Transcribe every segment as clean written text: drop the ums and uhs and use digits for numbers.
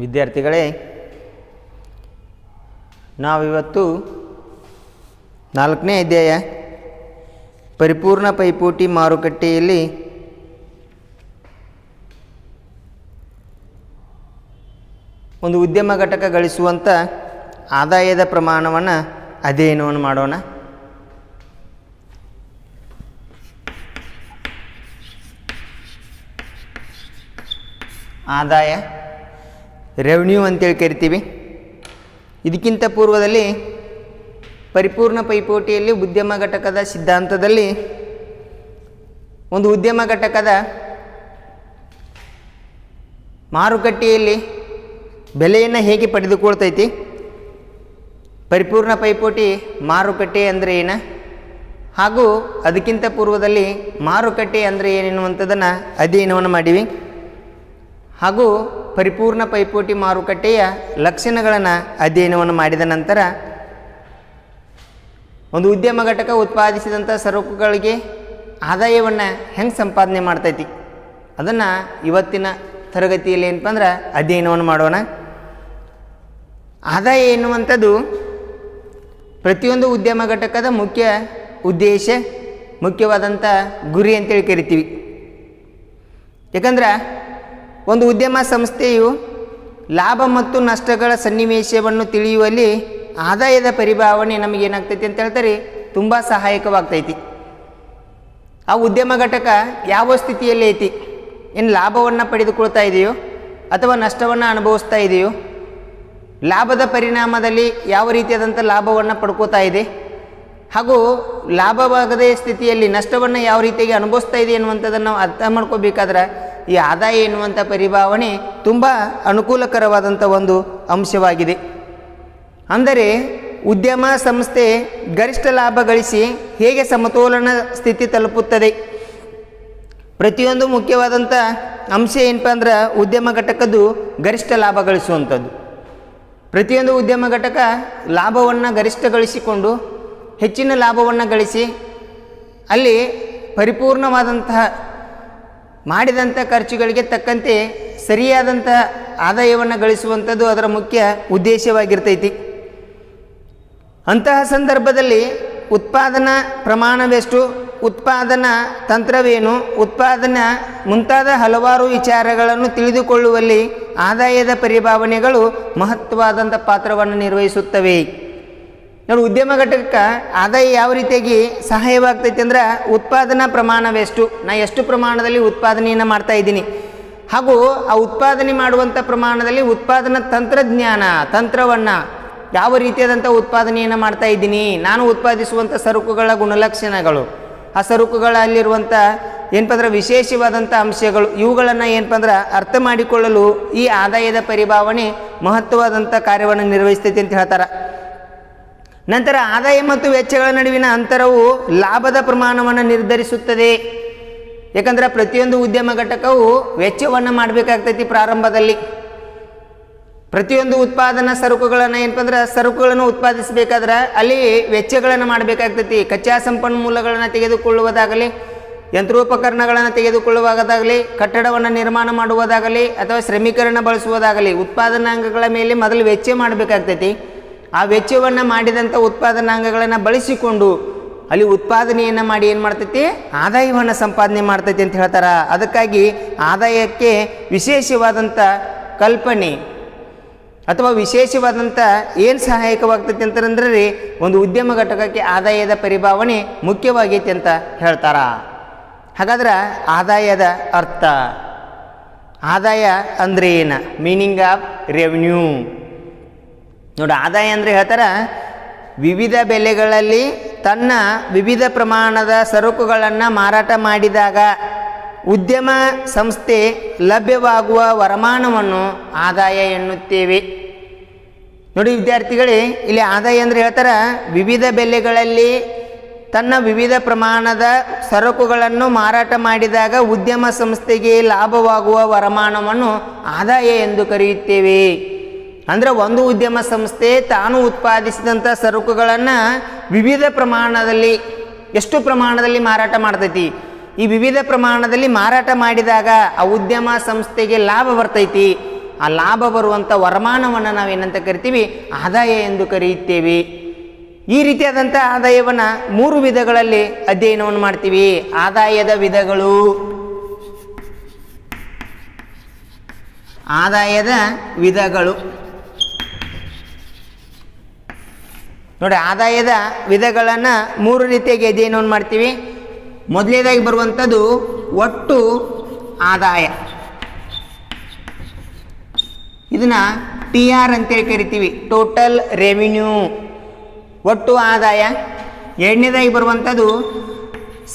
ವಿದ್ಯಾರ್ಥಿಗಳೇ, ನಾವಿವತ್ತು 4ನೇ ಅಧ್ಯಾಯ ಪರಿಪೂರ್ಣ ಪೈಪೋಟಿ ಮಾರುಕಟ್ಟೆಯಲ್ಲಿ ಒಂದು ಉದ್ಯಮ ಘಟಕ ಗಳಿಸುವಂಥ ಆದಾಯದ ಪ್ರಮಾಣವನ್ನು ಅಧ್ಯಯನವನ್ನು ಮಾಡೋಣ. ಆದಾಯ ರೆವೆನ್ಯೂ ಅಂತೇಳಿ ಕರಿತೀವಿ. ಇದಕ್ಕಿಂತ ಪೂರ್ವದಲ್ಲಿ ಪರಿಪೂರ್ಣ ಪೈಪೋಟಿಯಲ್ಲಿ ಉದ್ಯಮ ಘಟಕದ ಸಿದ್ಧಾಂತದಲ್ಲಿ ಒಂದು ಉದ್ಯಮ ಘಟಕದ ಮಾರುಕಟ್ಟೆಯಲ್ಲಿ ಬೆಲೆಯನ್ನು ಹೇಗೆ ಪಡೆದುಕೊಳ್ತೈತಿ, ಪರಿಪೂರ್ಣ ಪೈಪೋಟಿ ಮಾರುಕಟ್ಟೆ ಅಂದರೆ ಏನು, ಹಾಗೂ ಅದಕ್ಕಿಂತ ಪೂರ್ವದಲ್ಲಿ ಮಾರುಕಟ್ಟೆ ಅಂದರೆ ಏನೆನ್ನುವಂಥದ್ದನ್ನು ಅಧ್ಯಯನವನ್ನು ಮಾಡೀವಿ. ಹಾಗೂ ಪರಿಪೂರ್ಣ ಪೈಪೋಟಿ ಮಾರುಕಟ್ಟೆಯ ಲಕ್ಷಣಗಳನ್ನು ಅಧ್ಯಯನವನ್ನು ಮಾಡಿದ ನಂತರ ಒಂದು ಉದ್ಯಮ ಘಟಕ ಉತ್ಪಾದಿಸಿದಂಥ ಸರಕುಗಳಿಗೆ ಆದಾಯವನ್ನು ಹೆಂಗೆ ಸಂಪಾದನೆ ಮಾಡ್ತೈತಿ ಅದನ್ನು ಇವತ್ತಿನ ತರಗತಿಯಲ್ಲಿ ಏನಪ್ಪ ಅಂದ್ರೆ ಅಧ್ಯಯನವನ್ನು ಮಾಡೋಣ. ಆದಾಯ ಎನ್ನುವಂಥದ್ದು ಪ್ರತಿಯೊಂದು ಉದ್ಯಮ ಘಟಕದ ಮುಖ್ಯ ಉದ್ದೇಶ, ಮುಖ್ಯವಾದಂಥ ಗುರಿ ಅಂತೇಳಿ ಕರಿತೀವಿ. ಯಾಕಂದ್ರೆ ಒಂದು ಉದ್ಯಮ ಸಂಸ್ಥೆಯು ಲಾಭ ಮತ್ತು ನಷ್ಟಗಳ ಸನ್ನಿವೇಶವನ್ನು ತಿಳಿಯುವಲ್ಲಿ ಆದಾಯದ ಪರಿಭಾವನೆ ನಮಗೇನಾಗ್ತೈತಿ ಅಂತ ಹೇಳ್ತಾರೆ, ತುಂಬ ಸಹಾಯಕವಾಗ್ತೈತಿ. ಆ ಉದ್ಯಮ ಘಟಕ ಯಾವ ಸ್ಥಿತಿಯಲ್ಲಿ ಐತಿ, ಏನು ಲಾಭವನ್ನು ಪಡೆದುಕೊಳ್ತಾ ಇದೆಯೋ ಅಥವಾ ನಷ್ಟವನ್ನು ಅನುಭವಿಸ್ತಾ ಇದೆಯೋ, ಲಾಭದ ಪರಿಣಾಮದಲ್ಲಿ ಯಾವ ರೀತಿಯಾದಂಥ ಲಾಭವನ್ನು ಪಡ್ಕೋತಾ ಇದೆ, ಹಾಗೂ ಲಾಭವಾಗದೇ ಸ್ಥಿತಿಯಲ್ಲಿ ನಷ್ಟವನ್ನು ಯಾವ ರೀತಿಯಾಗಿ ಅನುಭವಿಸ್ತಾ ಇದೆ ಎನ್ನುವಂಥದ್ದನ್ನು ನಾವು ಅರ್ಥ ಮಾಡ್ಕೋಬೇಕಾದ್ರೆ ಈ ಆದಾಯ ಎನ್ನುವಂಥ ಪರಿಭಾವನೆ ತುಂಬ ಅನುಕೂಲಕರವಾದಂಥ ಒಂದು ಅಂಶವಾಗಿದೆ. ಅಂದರೆ ಉದ್ಯಮ ಸಂಸ್ಥೆ ಗರಿಷ್ಠ ಲಾಭ ಗಳಿಸಿ ಹೇಗೆ ಸಮತೋಲನ ಸ್ಥಿತಿ ತಲುಪುತ್ತದೆ, ಪ್ರತಿಯೊಂದು ಮುಖ್ಯವಾದಂಥ ಅಂಶ ಏನಪ್ಪ ಅಂದ್ರೆ ಉದ್ಯಮ ಘಟಕದ್ದು ಗರಿಷ್ಠ ಲಾಭ ಗಳಿಸುವಂಥದ್ದು. ಪ್ರತಿಯೊಂದು ಉದ್ಯಮ ಘಟಕ ಲಾಭವನ್ನು ಗರಿಷ್ಠಗೊಳಿಸಿಕೊಂಡು ಹೆಚ್ಚಿನ ಲಾಭವನ್ನು ಗಳಿಸಿ ಅಲ್ಲಿ ಪರಿಪೂರ್ಣವಾದಂತಹ ಮಾಡಿದಂಥ ಖರ್ಚುಗಳಿಗೆ ತಕ್ಕಂತೆ ಸರಿಯಾದಂಥ ಆದಾಯವನ್ನು ಗಳಿಸುವಂಥದ್ದು ಅದರ ಮುಖ್ಯ ಉದ್ದೇಶವಾಗಿರ್ತೈತಿ. ಅಂತಹ ಸಂದರ್ಭದಲ್ಲಿ ಉತ್ಪಾದನಾ ಪ್ರಮಾಣವೆಷ್ಟು, ಉತ್ಪಾದನಾ ತಂತ್ರವೇನು, ಉತ್ಪಾದನಾ ಮುಂತಾದ ಹಲವಾರು ವಿಚಾರಗಳನ್ನು ತಿಳಿದುಕೊಳ್ಳುವಲ್ಲಿ ಆದಾಯದ ಪರಿಭಾವನೆಗಳು ಮಹತ್ವವಾದಂಥ ಪಾತ್ರವನ್ನು ನಿರ್ವಹಿಸುತ್ತವೆ. ನೋಡಿ, ಉದ್ಯಮ ಘಟಕಕ್ಕೆ ಆದಾಯ ಯಾವ ರೀತಿಯಾಗಿ ಸಹಾಯವಾಗ್ತೈತೆ ಅಂದ್ರೆ ಉತ್ಪಾದನಾ ಪ್ರಮಾಣವೆಷ್ಟು, ನಾ ಎಷ್ಟು ಪ್ರಮಾಣದಲ್ಲಿ ಉತ್ಪಾದನೆಯನ್ನು ಮಾಡ್ತಾ ಇದ್ದೀನಿ, ಹಾಗೂ ಆ ಉತ್ಪಾದನೆ ಮಾಡುವಂಥ ಪ್ರಮಾಣದಲ್ಲಿ ಉತ್ಪಾದನಾ ತಂತ್ರವನ್ನು ಯಾವ ರೀತಿಯಾದಂಥ ಉತ್ಪಾದನೆಯನ್ನು ಮಾಡ್ತಾ ಇದ್ದೀನಿ, ನಾನು ಉತ್ಪಾದಿಸುವಂಥ ಸರಕುಗಳ ಗುಣಲಕ್ಷಣಗಳು, ಆ ಸರಕುಗಳಲ್ಲಿರುವಂಥ ಏನಪ್ಪ ಅಂದ್ರೆ ವಿಶೇಷವಾದಂಥ ಅಂಶಗಳು, ಇವುಗಳನ್ನು ಏನಪ್ಪ ಅಂದ್ರೆ ಅರ್ಥ ಮಾಡಿಕೊಳ್ಳಲು ಈ ಆದಾಯದ ಪರಿಭಾವನೆ ಮಹತ್ವವಾದಂಥ ಕಾರ್ಯವನ್ನು ನಿರ್ವಹಿಸ್ತೈತಿ ಅಂತ ಹೇಳ್ತಾರೆ. ನಂತರ ಆದಾಯ ಮತ್ತು ವೆಚ್ಚಗಳ ನಡುವಿನ ಅಂತರವು ಲಾಭದ ಪ್ರಮಾಣವನ್ನು ನಿರ್ಧರಿಸುತ್ತದೆ. ಯಾಕಂದ್ರೆ ಪ್ರತಿಯೊಂದು ಉದ್ಯಮ ಘಟಕವು ವೆಚ್ಚವನ್ನು ಮಾಡಬೇಕಾಗ್ತೈತಿ. ಪ್ರಾರಂಭದಲ್ಲಿ ಪ್ರತಿಯೊಂದು ಉತ್ಪಾದನಾ ಸರಕುಗಳನ್ನು ಏನಪ್ಪ ಅಂದ್ರೆ ಸರಕುಗಳನ್ನು ಉತ್ಪಾದಿಸಬೇಕಾದ್ರೆ ಅಲ್ಲಿ ವೆಚ್ಚಗಳನ್ನು ಮಾಡಬೇಕಾಗ್ತೈತಿ. ಕಚ್ಚಾ ಸಂಪನ್ಮೂಲಗಳನ್ನು ತೆಗೆದುಕೊಳ್ಳುವುದಾಗಲಿ, ಯಂತ್ರೋಪಕರಣಗಳನ್ನು ತೆಗೆದುಕೊಳ್ಳುವುದಾಗಲಿ, ಕಟ್ಟಡವನ್ನು ನಿರ್ಮಾಣ ಮಾಡುವುದಾಗಲಿ ಅಥವಾ ಶ್ರಮೀಕರಣ ಬಳಸುವುದಾಗಲಿ ಉತ್ಪಾದನಾಂಗಗಳ ಮೇಲೆ ಮೊದಲು ವೆಚ್ಚ ಮಾಡಬೇಕಾಗ್ತೈತಿ. ಆ ವೆಚ್ಚವನ್ನು ಮಾಡಿದಂಥ ಉತ್ಪಾದನಾಂಗಗಳನ್ನು ಬಳಸಿಕೊಂಡು ಅಲ್ಲಿ ಉತ್ಪಾದನೆಯನ್ನು ಮಾಡಿ ಏನು ಮಾಡ್ತೈತಿ, ಆದಾಯವನ್ನು ಸಂಪಾದನೆ ಮಾಡ್ತೈತಿ ಅಂತ ಹೇಳ್ತಾರೆ. ಅದಕ್ಕಾಗಿ ಆದಾಯಕ್ಕೆ ವಿಶೇಷವಾದಂಥ ಕಲ್ಪನೆ ಅಥವಾ ವಿಶೇಷವಾದಂಥ ಏನು ಸಹಾಯಕವಾಗ್ತೈತಿ ಅಂತಂದ್ರೆ ಒಂದು ಉದ್ಯಮ ಘಟಕಕ್ಕೆ ಆದಾಯದ ಪರಿಭಾವನೆ ಮುಖ್ಯವಾಗೈತಿ ಅಂತ ಹೇಳ್ತಾರ. ಹಾಗಾದ್ರೆ ಆದಾಯದ ಅರ್ಥ, ಆದಾಯ ಅಂದರೆ ಏನು, ಮೀನಿಂಗ್ ಆಫ್ ರೆವೆನ್ಯೂ ನೋಡಿ. ಆದಾಯ ಅಂದರೆ ಹೇಳ್ತಾರೆ ವಿವಿಧ ಬೆಲೆಗಳಲ್ಲಿ ತನ್ನ ವಿವಿಧ ಪ್ರಮಾಣದ ಸರಕುಗಳನ್ನು ಮಾರಾಟ ಮಾಡಿದಾಗ ಉದ್ಯಮ ಸಂಸ್ಥೆ ಲಭ್ಯವಾಗುವ ವರಮಾನವನ್ನು ಆದಾಯ ಎನ್ನುತ್ತೇವೆ. ನೋಡಿ ವಿದ್ಯಾರ್ಥಿಗಳೇ, ಇಲ್ಲಿ ಆದಾಯ ಅಂದರೆ ಹೇಳ್ತಾರೆ ವಿವಿಧ ಬೆಲೆಗಳಲ್ಲಿ ತನ್ನ ವಿವಿಧ ಪ್ರಮಾಣದ ಸರಕುಗಳನ್ನು ಮಾರಾಟ ಮಾಡಿದಾಗ ಉದ್ಯಮ ಸಂಸ್ಥೆಗೆ ಲಾಭವಾಗುವ ವರಮಾನವನ್ನು ಆದಾಯ ಎಂದು ಕರೆಯುತ್ತೇವೆ. ಅಂದರೆ ಒಂದು ಉದ್ಯಮ ಸಂಸ್ಥೆ ತಾನು ಉತ್ಪಾದಿಸಿದಂಥ ಸರಕುಗಳನ್ನು ವಿವಿಧ ಪ್ರಮಾಣದಲ್ಲಿ ಎಷ್ಟು ಪ್ರಮಾಣದಲ್ಲಿ ಮಾರಾಟ ಮಾಡ್ತೈತಿ, ಈ ವಿವಿಧ ಪ್ರಮಾಣದಲ್ಲಿ ಮಾರಾಟ ಮಾಡಿದಾಗ ಆ ಉದ್ಯಮ ಸಂಸ್ಥೆಗೆ ಲಾಭ ಬರ್ತೈತಿ. ಆ ಲಾಭ ಬರುವಂಥ ವರಮಾನವನ್ನು ನಾವೇನಂತ ಕರಿತೀವಿ ಆದಾಯ ಎಂದು ಕರೆಯುತ್ತೇವೆ. ಈ ರೀತಿಯಾದಂಥ ಆದಾಯವನ್ನು 3 ವಿಧಗಳಲ್ಲಿ ಅಧ್ಯಯನವನ್ನು ಮಾಡ್ತೀವಿ. ಆದಾಯದ ವಿಧಗಳು. ಆದಾಯದ ವಿಧಗಳು ನೋಡಿ, ಆದಾಯದ ವಿಧಗಳನ್ನು 3 ರೀತಿಯಾಗಿ ಅಧ್ಯಯನವನ್ನು ಮಾಡ್ತೀವಿ. ಮೊದಲನೇದಾಗಿ ಬರುವಂಥದ್ದು ಒಟ್ಟು ಆದಾಯ. ಇದನ್ನು TR ಅಂತೇಳಿ ಕರಿತೀವಿ, ಟೋಟಲ್ ರೆವಿನ್ಯೂ, ಒಟ್ಟು ಆದಾಯ. ಎರಡನೇದಾಗಿ ಬರುವಂಥದ್ದು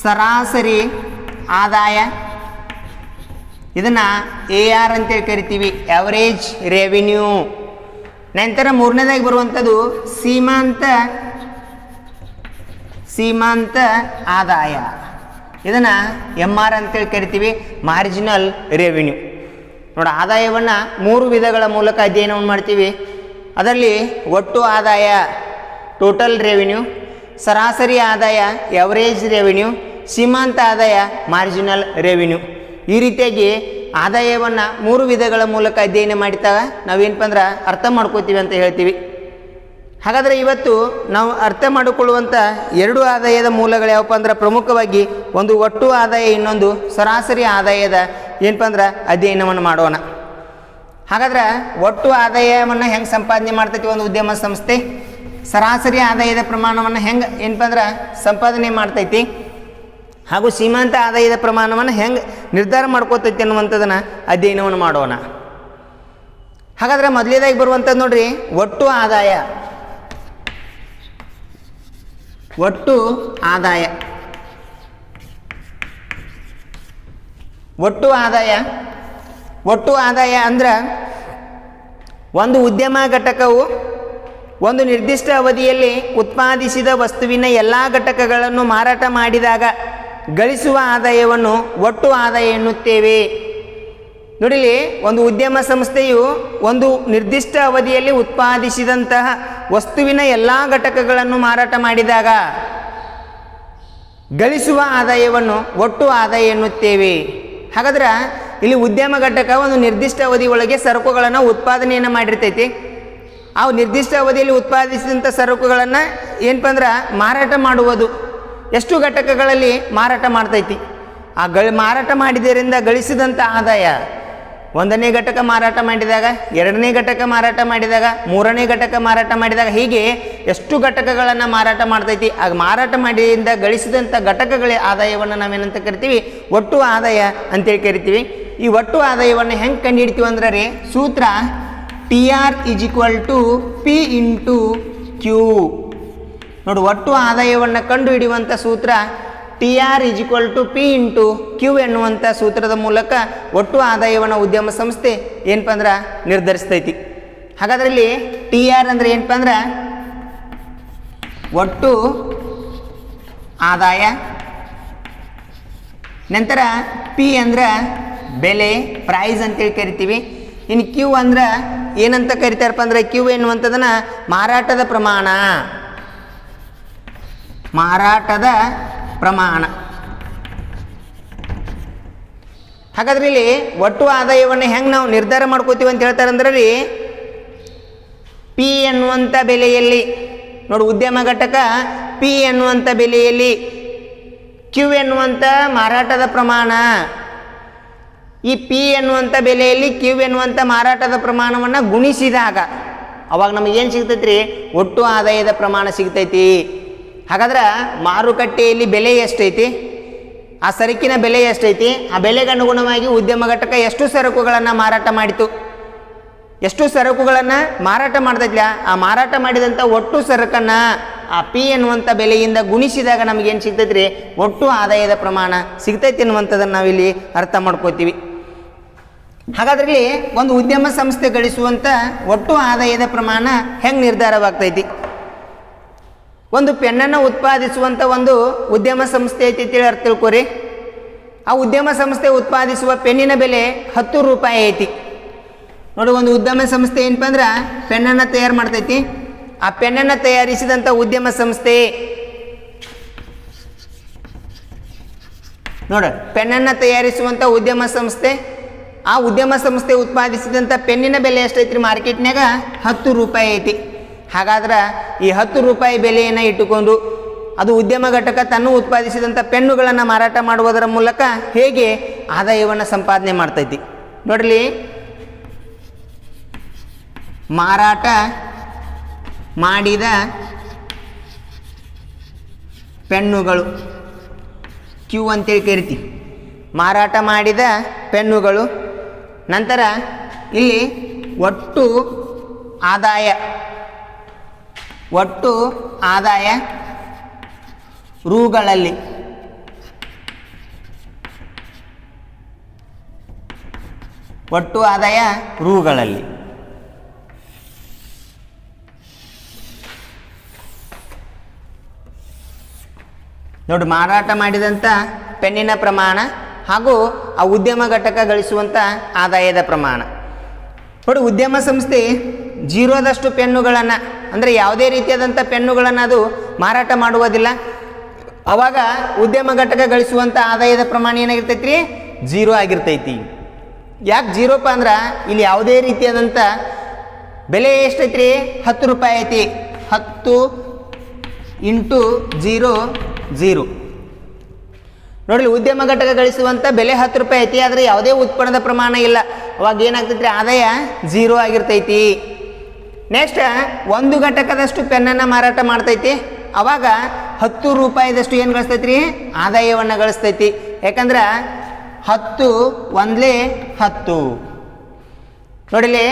ಸರಾಸರಿ ಆದಾಯ. ಇದನ್ನು AR ಅಂತೇಳಿ ಕರಿತೀವಿ, ಆವರೇಜ್ ರೆವಿನ್ಯೂ. ನಂತರ ಮೂರನೇದಾಗಿ ಬರುವಂಥದ್ದು ಸೀಮಾಂತ ಆದಾಯ. ಇದನ್ನು MR ಅಂತೇಳಿ ಕರಿತೀವಿ, ಮಾರ್ಜಿನಲ್ ರೆವಿನ್ಯೂ. ನೋಡಿ, ಆದಾಯವನ್ನು 3 ವಿಧಗಳ ಮೂಲಕ ಅಧ್ಯಯನವನ್ನು ಮಾಡ್ತೀವಿ. ಅದರಲ್ಲಿ ಒಟ್ಟು ಆದಾಯ ಟೋಟಲ್ ರೆವಿನ್ಯೂ, ಸರಾಸರಿ ಆದಾಯ ಎವರೇಜ್ ರೆವಿನ್ಯೂ, ಸೀಮಾಂತ ಆದಾಯ ಮಾರ್ಜಿನಲ್ ರೆವಿನ್ಯೂ. ಈ ರೀತಿಯಾಗಿ ಆದಾಯವನ್ನು 3 ವಿಧಗಳ ಮೂಲಕ ಅಧ್ಯಯನ ಮಾಡಿದಾಗ ನಾವೇನಪ್ಪ ಅಂದ್ರೆ ಅರ್ಥ ಮಾಡ್ಕೋತೀವಿ ಅಂತ ಹೇಳ್ತೀವಿ. ಹಾಗಾದರೆ ಇವತ್ತು ನಾವು ಅರ್ಥ ಮಾಡಿಕೊಳ್ಳುವಂಥ 2 ಆದಾಯದ ಮೂಲಗಳು ಯಾವಪ್ಪ ಅಂದ್ರೆ ಪ್ರಮುಖವಾಗಿ ಒಂದು ಒಟ್ಟು ಆದಾಯ, ಇನ್ನೊಂದು ಸರಾಸರಿ ಆದಾಯದ ಏನಪ್ಪ ಅಂದ್ರೆ ಅಧ್ಯಯನವನ್ನು ಮಾಡೋಣ. ಹಾಗಾದ್ರೆ ಒಟ್ಟು ಆದಾಯವನ್ನು ಹೆಂಗೆ ಸಂಪಾದನೆ ಮಾಡ್ತೈತಿ ಒಂದು ಉದ್ಯಮ ಸಂಸ್ಥೆ, ಸರಾಸರಿ ಆದಾಯದ ಪ್ರಮಾಣವನ್ನು ಹೆಂಗೆ ಏನಪ್ಪ ಅಂದ್ರೆ ಸಂಪಾದನೆ ಮಾಡ್ತೈತಿ, ಹಾಗೂ ಸೀಮಾಂತ ಆದಾಯದ ಪ್ರಮಾಣವನ್ನು ಹೆಂಗೆ ನಿರ್ಧಾರ ಮಾಡ್ಕೋತೈತಿ ಅನ್ನುವಂಥದ್ದನ್ನು ಅಧ್ಯಯನವನ್ನು ಮಾಡೋಣ. ಹಾಗಾದ್ರೆ ಮೊದಲೇದಾಗಿ ಬರುವಂಥದ್ದು ನೋಡ್ರಿ, ಒಟ್ಟು ಆದಾಯ. ಒಟ್ಟು ಆದಾಯ ಒಟ್ಟು ಆದಾಯ ಒಟ್ಟು ಆದಾಯ ಅಂದ್ರೆ ಒಂದು ಉದ್ಯಮ ಘಟಕವು ಒಂದು ನಿರ್ದಿಷ್ಟ ಅವಧಿಯಲ್ಲಿ ಉತ್ಪಾದಿಸಿದ ವಸ್ತುವಿನ ಎಲ್ಲ ಘಟಕಗಳನ್ನು ಮಾರಾಟ ಮಾಡಿದಾಗ ಗಳಿಸುವ ಆದಾಯವನ್ನು ಒಟ್ಟು ಆದಾಯ ಎನ್ನುತ್ತೇವೆ. ನೋಡಿಲಿ, ಒಂದು ಉದ್ಯಮ ಸಂಸ್ಥೆಯು ಒಂದು ನಿರ್ದಿಷ್ಟ ಅವಧಿಯಲ್ಲಿ ಉತ್ಪಾದಿಸಿದಂತಹ ವಸ್ತುವಿನ ಎಲ್ಲ ಘಟಕಗಳನ್ನು ಮಾರಾಟ ಮಾಡಿದಾಗ ಗಳಿಸುವ ಆದಾಯವನ್ನು ಒಟ್ಟು ಆದಾಯ ಎನ್ನುತ್ತೇವೆ. ಹಾಗಾದ್ರೆ ಇಲ್ಲಿ ಉದ್ಯಮ ಘಟಕ ಒಂದು ನಿರ್ದಿಷ್ಟ ಅವಧಿ ಒಳಗೆ ಸರಕುಗಳನ್ನು ಉತ್ಪಾದನೆಯನ್ನು ಮಾಡಿರ್ತೈತಿ. ಆ ನಿರ್ದಿಷ್ಟ ಅವಧಿಯಲ್ಲಿ ಉತ್ಪಾದಿಸಿದಂಥ ಸರಕುಗಳನ್ನು ಏನಪ್ಪ ಅಂದ್ರೆ ಮಾರಾಟ ಮಾಡುವುದು. ಎಷ್ಟು ಘಟಕಗಳಲ್ಲಿ ಮಾರಾಟ ಮಾಡ್ತೈತಿ, ಆ ಮಾರಾಟ ಮಾಡಿದ್ದರಿಂದ ಗಳಿಸಿದಂಥ ಆದಾಯ 1ನೇ ಘಟಕ ಮಾರಾಟ ಮಾಡಿದಾಗ, 2ನೇ ಘಟಕ ಮಾರಾಟ ಮಾಡಿದಾಗ, 3ನೇ ಘಟಕ ಮಾರಾಟ ಮಾಡಿದಾಗ, ಹೀಗೆ ಎಷ್ಟು ಘಟಕಗಳನ್ನು ಮಾರಾಟ ಮಾಡ್ತೈತಿ, ಆಗ ಮಾರಾಟ ಮಾಡಿದಿಂದ ಗಳಿಸಿದಂಥ ಘಟಕಗಳ ಆದಾಯವನ್ನು ನಾವೇನಂತ ಕರಿತೀವಿ, ಒಟ್ಟು ಆದಾಯ ಅಂತೇಳಿ ಕರಿತೀವಿ. ಈ ಒಟ್ಟು ಆದಾಯವನ್ನು ಹೆಂಗೆ ಕಂಡುಹಿಡ್ತೀವಿ ಅಂದ್ರೆ ರೀ, ಸೂತ್ರ TR = P × Q. ನೋಡಿ, ಒಟ್ಟು ಆದಾಯವನ್ನು ಕಂಡು ಹಿಡಿಯುವಂಥ ಸೂತ್ರ TR = P × Q ಎನ್ನುವಂಥ ಸೂತ್ರದ ಮೂಲಕ ಒಟ್ಟು ಆದಾಯವನ್ನು ಉದ್ಯಮ ಸಂಸ್ಥೆ ಏನಪ್ಪ ಅಂದ್ರೆ ನಿರ್ಧರಿಸ್ತೈತಿ. ಹಾಗಾದ್ರೆ ಇಲ್ಲಿ TR ಅಂದ್ರೆ ಏನಪ್ಪ ಅಂದ್ರೆ ಒಟ್ಟು ಆದಾಯ, ನಂತರ P ಅಂದ್ರೆ ಬೆಲೆ, ಪ್ರೈಸ್ ಅಂತೇಳಿ ಕರಿತೀವಿ. ಇನ್ನು Q ಅಂದ್ರೆ ಏನಂತ ಕರಿತಾರಪ್ಪ ಅಂದ್ರೆ, Q ಎನ್ನುವಂಥದ್ದನ್ನು ಮಾರಾಟದ ಪ್ರಮಾಣ. ಹಾಗಾದ್ರೆ ಇಲ್ಲಿ ಒಟ್ಟು ಆದಾಯವನ್ನು ಹೆಂಗೆ ನಾವು ನಿರ್ಧಾರ ಮಾಡ್ಕೋತೀವಿ ಅಂತ ಹೇಳ್ತಾರೆ ಅಂದ್ರೆ ರೀ, P ಎನ್ನುವಂಥ ಬೆಲೆಯಲ್ಲಿ ನೋಡಿ, ಉದ್ಯಮ ಘಟಕ P ಎನ್ನುವಂಥ ಬೆಲೆಯಲ್ಲಿ Q ಎನ್ನುವಂಥ ಮಾರಾಟದ ಪ್ರಮಾಣ, ಈ P ಎನ್ನುವಂಥ ಬೆಲೆಯಲ್ಲಿ Q ಎನ್ನುವಂಥ ಮಾರಾಟದ ಪ್ರಮಾಣವನ್ನು ಗುಣಿಸಿದಾಗ ಅವಾಗ ನಮಗೇನು ಸಿಗ್ತೈತಿ ರೀ, ಒಟ್ಟು ಆದಾಯದ ಪ್ರಮಾಣ ಸಿಗ್ತೈತಿ. ಹಾಗಾದ್ರೆ ಮಾರುಕಟ್ಟೆಯಲ್ಲಿ ಬೆಲೆ ಎಷ್ಟೈತಿ, ಆ ಸರಕಿನ ಬೆಲೆ ಎಷ್ಟೈತಿ, ಆ ಬೆಲೆಗೆ ಅನುಗುಣವಾಗಿ ಉದ್ಯಮ ಘಟಕ ಎಷ್ಟು ಸರಕುಗಳನ್ನು ಮಾರಾಟ ಮಾಡಿತು, ಎಷ್ಟು ಸರಕುಗಳನ್ನು ಮಾರಾಟ ಮಾಡ್ತೈತಿಲ್ಲ, ಆ ಮಾರಾಟ ಮಾಡಿದಂಥ ಒಟ್ಟು ಸರಕನ್ನು ಆ P ಎನ್ನುವಂಥ ಬೆಲೆಯಿಂದ ಗುಣಿಸಿದಾಗ ನಮಗೇನು ಸಿಗ್ತೈತಿ ರೀ, ಒಟ್ಟು ಆದಾಯದ ಪ್ರಮಾಣ ಸಿಗ್ತೈತಿ ಅನ್ನುವಂಥದ್ದನ್ನು ನಾವಿಲ್ಲಿ ಅರ್ಥ ಮಾಡ್ಕೋತೀವಿ. ಹಾಗಾದ್ರೆ ಇಲ್ಲಿ ಒಂದು ಉದ್ಯಮ ಸಂಸ್ಥೆ ಗಳಿಸುವಂಥ ಒಟ್ಟು ಆದಾಯದ ಪ್ರಮಾಣ ಹೆಂಗೆ ನಿರ್ಧಾರವಾಗ್ತೈತಿ. ಒಂದು ಪೆನ್ನನ್ನು ಉತ್ಪಾದಿಸುವಂಥ ಒಂದು ಉದ್ಯಮ ಸಂಸ್ಥೆ ಐತಿ ಅಂತೇಳಿ ಅರ್ಥ ತಿಳ್ಕೊರಿ. ಆ ಉದ್ಯಮ ಸಂಸ್ಥೆ ಉತ್ಪಾದಿಸುವ ಪೆನ್ನಿನ ಬೆಲೆ 10 ರೂಪಾಯಿ ಐತಿ. ನೋಡಿ, ಒಂದು ಉದ್ಯಮ ಸಂಸ್ಥೆ ಏನಪ್ಪ ಅಂದ್ರೆ ಪೆನ್ನನ್ನು ತಯಾರು ಮಾಡ್ತೈತಿ. ಆ ಪೆನ್ನನ್ನು ತಯಾರಿಸಿದಂಥ ಉದ್ಯಮ ಸಂಸ್ಥೆ ನೋಡಿ, ಪೆನ್ನನ್ನು ತಯಾರಿಸುವಂಥ ಉದ್ಯಮ ಸಂಸ್ಥೆ ಆ ಉದ್ಯಮ ಸಂಸ್ಥೆ ಉತ್ಪಾದಿಸಿದಂಥ ಪೆನ್ನಿನ ಬೆಲೆ ಎಷ್ಟೈತ್ರಿ ಮಾರ್ಕೆಟ್ನಾಗ 10 ರೂಪಾಯಿ ಐತಿ. ಹಾಗಾದ್ರೆ ಈ 10 ರೂಪಾಯಿ ಬೆಲೆಯನ್ನು ಇಟ್ಟುಕೊಂಡು ಅದು ಉದ್ಯಮ ಘಟಕ ತನ್ನ ಉತ್ಪಾದಿಸಿದಂಥ ಪೆನ್ನುಗಳನ್ನು ಮಾರಾಟ ಮಾಡುವುದರ ಮೂಲಕ ಹೇಗೆ ಆದಾಯವನ್ನು ಸಂಪಾದನೆ ಮಾಡ್ತೈತಿ ನೋಡ್ರಿ. ಮಾರಾಟ ಮಾಡಿದ ಪೆನ್ನುಗಳು ಕ್ಯೂ ಅಂತೇಳಿ ಕರಿತೀವಿ. ಮಾರಾಟ ಮಾಡಿದ ಪೆನ್ನುಗಳು. ನಂತರ ಇಲ್ಲಿ ಒಟ್ಟು ಆದಾಯ ರೂಗಳಲ್ಲಿ. ಒಟ್ಟು ಆದಾಯ ರೂಗಳಲ್ಲಿ. ನೋಡಿ, ಮಾರಾಟ ಮಾಡಿದಂಥ ಪೆನ್ನಿನ ಪ್ರಮಾಣ ಹಾಗೂ ಆ ಉದ್ಯಮ ಘಟಕ ಗಳಿಸುವಂಥ ಆದಾಯದ ಪ್ರಮಾಣ. ನೋಡಿ, ಉದ್ಯಮ ಸಂಸ್ಥೆ 0ದಷ್ಟು ಪೆನ್ನುಗಳನ್ನು ಅಂದರೆ ಯಾವುದೇ ರೀತಿಯಾದಂಥ ಪೆನ್ನುಗಳನ್ನು ಅದು ಮಾರಾಟ ಮಾಡುವುದಿಲ್ಲ. ಅವಾಗ ಉದ್ಯಮ ಘಟಕ ಗಳಿಸುವಂಥ ಆದಾಯದ ಪ್ರಮಾಣ ಏನಾಗಿರ್ತೈತಿ ರೀ? 0 ಆಗಿರ್ತೈತಿ. ಯಾಕೆ 0ಪ್ಪ ಅಂದ್ರೆ ಇಲ್ಲಿ ಯಾವುದೇ ರೀತಿಯಾದಂಥ ಬೆಲೆ ಎಷ್ಟೈತಿ ರೀ? 10 ರೂಪಾಯಿ ಐತಿ. 10 × 0 0. ನೋಡಲಿ, ಉದ್ಯಮ ಘಟಕ ಗಳಿಸುವಂಥ ಬೆಲೆ 10 ರೂಪಾಯಿ ಐತಿ, ಆದರೆ ಯಾವುದೇ ಉತ್ಪನ್ನದ ಪ್ರಮಾಣ ಇಲ್ಲ. ಅವಾಗ ಏನಾಗ್ತೈತಿ? ಆದಾಯ 0 ಆಗಿರ್ತೈತಿ. ನೆಕ್ಸ್ಟ್, 1 ಘಟಕದಷ್ಟು ಪೆನ್ನನ್ನು ಮಾರಾಟ ಮಾಡ್ತೈತಿ. ಅವಾಗ 10 ರೂಪಾಯಿದಷ್ಟು ಏನು ಗಳಿಸ್ತೈತಿ ರೀ? ಆದಾಯವನ್ನು ಗಳಿಸ್ತೈತಿ. ಯಾಕಂದ್ರೆ 10 1 10. ನೋಡಿಲಿ,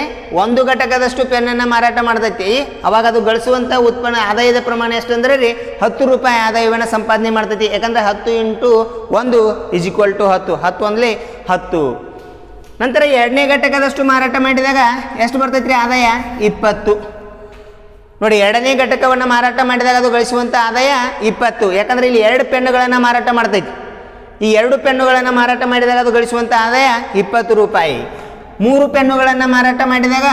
1 ಘಟಕದಷ್ಟು ಪೆನ್ನನ್ನು ಮಾರಾಟ ಮಾಡ್ತೈತಿ. ಅವಾಗ ಅದು ಗಳಿಸುವಂಥ ಉತ್ಪನ್ನ ಆದಾಯದ ಪ್ರಮಾಣ ಎಷ್ಟು ಅಂದ್ರೆ ರೀ? 10 ರೂಪಾಯಿ ಆದಾಯವನ್ನು ಸಂಪಾದನೆ ಮಾಡ್ತೈತಿ. ಯಾಕಂದ್ರೆ 10 × 1 = 10. 10 1 10. ನಂತರ 2ನೇ ಘಟಕದಷ್ಟು ಮಾರಾಟ ಮಾಡಿದಾಗ ಎಷ್ಟು ಬರ್ತೈತಿ ರೀ? ಆದಾಯ 20. ನೋಡಿ, 2ನೇ ಘಟಕವನ್ನು ಮಾರಾಟ ಮಾಡಿದಾಗ ಅದು ಗಳಿಸುವಂಥ ಆದಾಯ 20. ಯಾಕಂದ್ರೆ ಇಲ್ಲಿ 2 ಪೆನ್ನುಗಳನ್ನು ಮಾರಾಟ ಮಾಡ್ತೈತಿ. ಈ 2 ಪೆನ್ನುಗಳನ್ನು ಮಾರಾಟ ಮಾಡಿದಾಗ ಅದು ಗಳಿಸುವಂಥ ಆದಾಯ 20 ರೂಪಾಯಿ. 3 ಪೆನ್ನುಗಳನ್ನು ಮಾರಾಟ ಮಾಡಿದಾಗ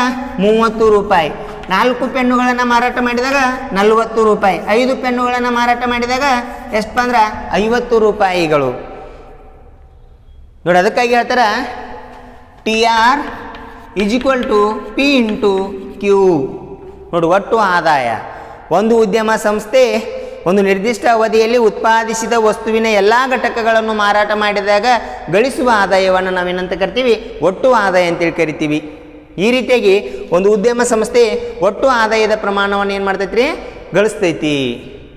30 ರೂಪಾಯಿ. 4 ಪೆನ್ನುಗಳನ್ನು ಮಾರಾಟ ಮಾಡಿದಾಗ 40 ರೂಪಾಯಿ. 5 ಪೆನ್ನುಗಳನ್ನು ಮಾರಾಟ ಮಾಡಿದಾಗ ಎಷ್ಟಪ್ಪ ಅಂದ್ರೆ 50 ರೂಪಾಯಿಗಳು. ನೋಡಿ, ಅದಕ್ಕಾಗಿ ಹೇಳ್ತಾರೆ TR = P × Q. ನೋಡಿ, ಒಟ್ಟು ಆದಾಯ. ಒಂದು ಉದ್ಯಮ ಸಂಸ್ಥೆ ಒಂದು ನಿರ್ದಿಷ್ಟ ಅವಧಿಯಲ್ಲಿ ಉತ್ಪಾದಿಸಿದ ವಸ್ತುವಿನ ಎಲ್ಲ ಘಟಕಗಳನ್ನು ಮಾರಾಟ ಮಾಡಿದಾಗ ಗಳಿಸುವ ಆದಾಯವನ್ನು ನಾವೇನಂತ ಕರಿತೀವಿ? ಒಟ್ಟು ಆದಾಯ ಅಂತೇಳಿ ಕರಿತೀವಿ. ಈ ರೀತಿಯಾಗಿ ಒಂದು ಉದ್ಯಮ ಸಂಸ್ಥೆ ಒಟ್ಟು ಆದಾಯದ ಪ್ರಮಾಣವನ್ನು ಏನು ಮಾಡ್ತೈತಿ ರೀ? ಗಳಿಸ್ತೈತಿ.